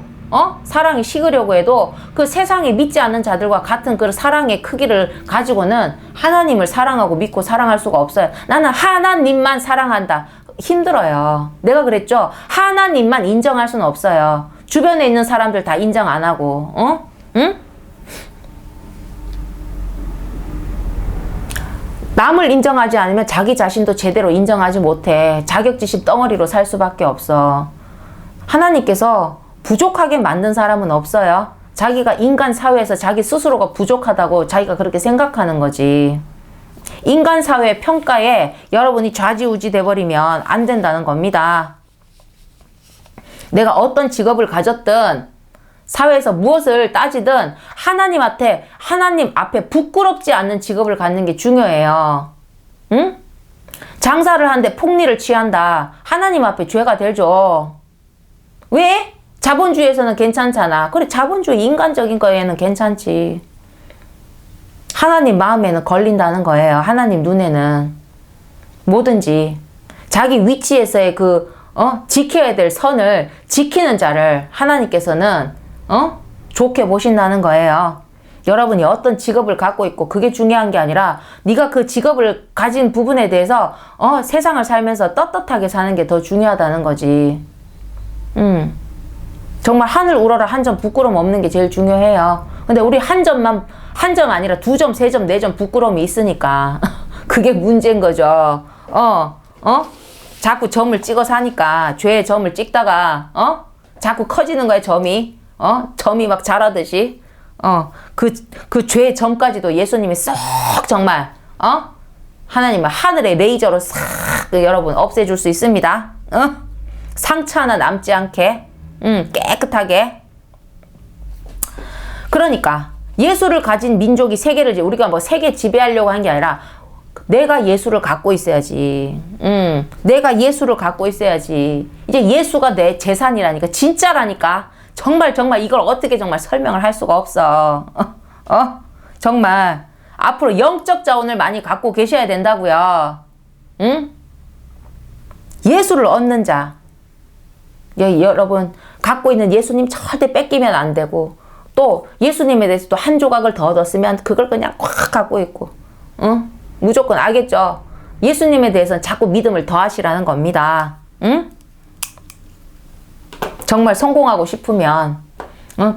사랑이 식으려고 해도 그 세상에 믿지 않는 자들과 같은 그 사랑의 크기를 가지고는 하나님을 사랑하고 믿고 사랑할 수가 없어요. 나는 하나님만 사랑한다. 힘들어요. 내가 그랬죠? 하나님만 인정할 수는 없어요. 주변에 있는 사람들 다 인정 안 하고, 응? 남을 인정하지 않으면 자기 자신도 제대로 인정하지 못해. 자격지심 덩어리로 살 수밖에 없어. 하나님께서 부족하게 만든 사람은 없어요. 자기가 인간 사회에서 자기 스스로가 부족하다고 자기가 그렇게 생각하는 거지. 인간 사회 평가에 여러분이 좌지우지 돼버리면 안 된다는 겁니다. 내가 어떤 직업을 가졌든 사회에서 무엇을 따지든 하나님 앞에 부끄럽지 않는 직업을 갖는 게 중요해요. 응? 장사를 하는데 폭리를 취한다. 하나님 앞에 죄가 되죠. 왜? 자본주의에서는 괜찮잖아. 그래, 자본주의 인간적인 거에는 괜찮지. 하나님 마음에는 걸린다는 거예요. 하나님 눈에는. 뭐든지 자기 위치에서의 지켜야 될 선을 지키는 자를 하나님께서는 좋게 보신다는 거예요. 여러분이 어떤 직업을 갖고 있고 그게 중요한 게 아니라 네가 그 직업을 가진 부분에 대해서 세상을 살면서 떳떳하게 사는 게 더 중요하다는 거지. 정말 하늘 우러러 한 점 부끄럼 없는 게 제일 중요해요. 근데 우리 한 점 아니라 2점, 3점, 4점 부끄러움이 있으니까 그게 문제인 거죠. 자꾸 점을 찍어 사니까 죄의 점을 찍다가 자꾸 커지는 거야, 점이. 점이 막 자라듯이. 그 죄의 점까지도 예수님이 쏙 정말 하나님은 하늘의 레이저로 싹 여러분 없애줄 수 있습니다. 상처 하나 남지 않게 깨끗하게. 그러니까 예수를 가진 민족이 세계를 우리가 뭐 세계 지배하려고 한 게 아니라 내가 예수를 갖고 있어야지. 내가 예수를 갖고 있어야지. 이제 예수가 내 재산이라니까. 진짜라니까. 정말 이걸 어떻게 정말 설명을 할 수가 없어. 정말 앞으로 영적 자원을 많이 갖고 계셔야 된다고요. 응? 예수를 얻는 자. 여러분 갖고 있는 예수님 절대 뺏기면 안 되고, 또 예수님에 대해서 또 한 조각을 더 얻었으면 그걸 그냥 꽉 갖고 있고, 응? 무조건 알겠죠? 예수님에 대해서는 자꾸 믿음을 더하시라는 겁니다. 응? 정말 성공하고 싶으면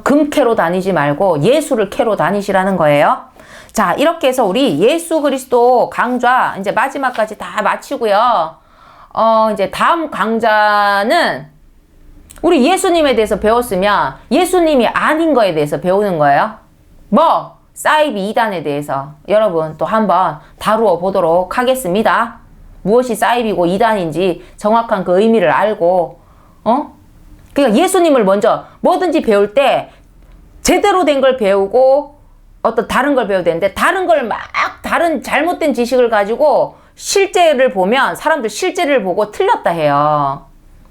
금캐로 다니지 말고 예수를 캐로 다니시라는 거예요. 자, 이렇게 해서 우리 예수 그리스도 강좌 이제 마지막까지 다 마치고요. 이제 다음 강좌는 우리 예수님에 대해서 배웠으면 예수님이 아닌 거에 대해서 배우는 거예요. 사이비 이단에 대해서 여러분 또 한번 다루어 보도록 하겠습니다. 무엇이 사이비고 이단인지 정확한 그 의미를 알고, 그러니까 예수님을 먼저 뭐든지 배울 때 제대로 된 걸 배우고 어떤 다른 걸 배워야 되는데, 다른 걸 막 다른 잘못된 지식을 가지고 실제를 보면 사람들 실제를 보고 틀렸다 해요.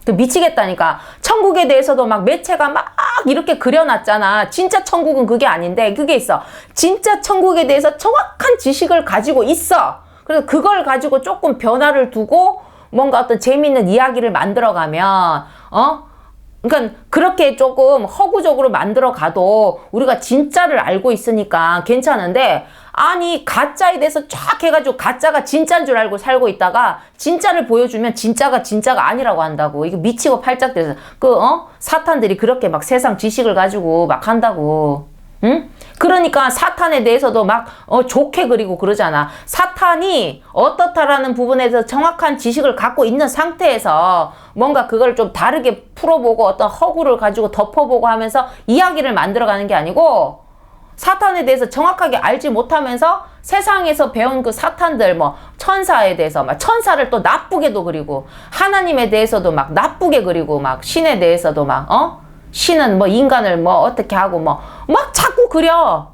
미치겠다니까. 천국에 대해서도 막 매체가 막 이렇게 그려놨잖아. 진짜 천국은 그게 아닌데 그게 있어. 진짜 천국에 대해서 정확한 지식을 가지고 있어. 그래서 그걸 가지고 조금 변화를 두고 뭔가 어떤 재미있는 이야기를 만들어가면 그러니까 그렇게 조금 허구적으로 만들어 가도 우리가 진짜를 알고 있으니까 괜찮은데, 아니 가짜에 대해서 쫙 해가지고 가짜가 진짜인 줄 알고 살고 있다가 진짜를 보여주면 진짜가 아니라고 한다고. 이거 미치고 팔짝 돼서 사탄들이 그렇게 막 세상 지식을 가지고 막 한다고. 응? 그러니까 사탄에 대해서도 막 좋게 그리고 그러잖아. 사탄이 어떻다라는 부분에 대해서 정확한 지식을 갖고 있는 상태에서 뭔가 그걸 좀 다르게 풀어보고 어떤 허구를 가지고 덮어보고 하면서 이야기를 만들어가는 게 아니고, 사탄에 대해서 정확하게 알지 못하면서 세상에서 배운 그 사탄들, 천사에 대해서 막 천사를 또 나쁘게도 그리고, 하나님에 대해서도 막 나쁘게 그리고, 막 신에 대해서도 막 신은 인간을 어떻게 하고 막 자꾸 그려.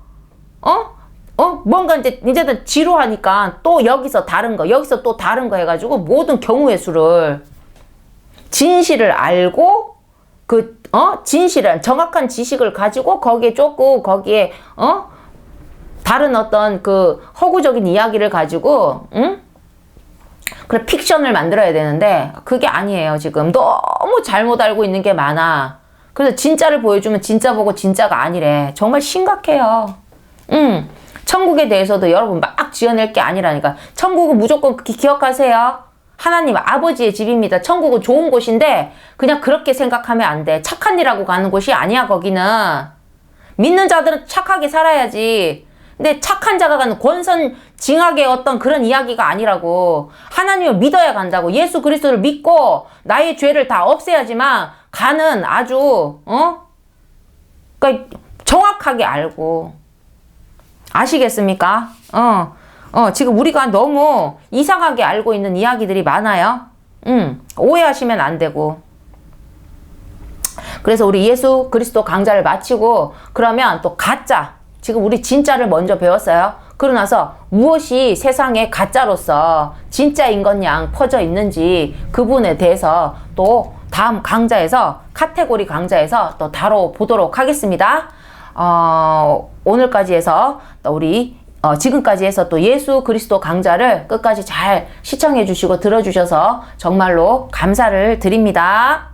뭔가 이제는 지루하니까 또 여기서 다른 거, 여기서 또 다른 거 해가지고 모든 경우의 수를, 진실을 알고 진실한 정확한 지식을 가지고 거기에 다른 어떤 그 허구적인 이야기를 가지고 그래 픽션을 만들어야 되는데 그게 아니에요. 지금 너무 잘못 알고 있는 게 많아. 그래서 진짜를 보여주면 진짜 보고 진짜가 아니래. 정말 심각해요. 천국에 대해서도 여러분 막 지어낼 게 아니라니까. 천국은 무조건 기억하세요. 하나님 아버지의 집입니다. 천국은 좋은 곳인데 그냥 그렇게 생각하면 안 돼. 착한 일 하고 가는 곳이 아니야, 거기는. 믿는 자들은 착하게 살아야지. 근데 착한 자가 가는 권선징악의 어떤 그런 이야기가 아니라고. 하나님을 믿어야 간다고. 예수 그리스도를 믿고 나의 죄를 다 없애야지만 가는 아주 그러니까 정확하게 알고. 아시겠습니까? 지금 우리가 너무 이상하게 알고 있는 이야기들이 많아요. 오해하시면 안 되고. 그래서 우리 예수 그리스도 강좌를 마치고 그러면 또 가짜, 지금 우리 진짜를 먼저 배웠어요. 그러고 나서 무엇이 세상에 가짜로서 진짜인 것 양 퍼져 있는지 그 부분에 대해서 또 다음 강좌에서, 카테고리 강좌에서 또 다뤄보도록 하겠습니다. 오늘까지 해서 우리 지금까지 해서 또 예수 그리스도 강좌를 끝까지 잘 시청해 주시고 들어주셔서 정말로 감사를 드립니다.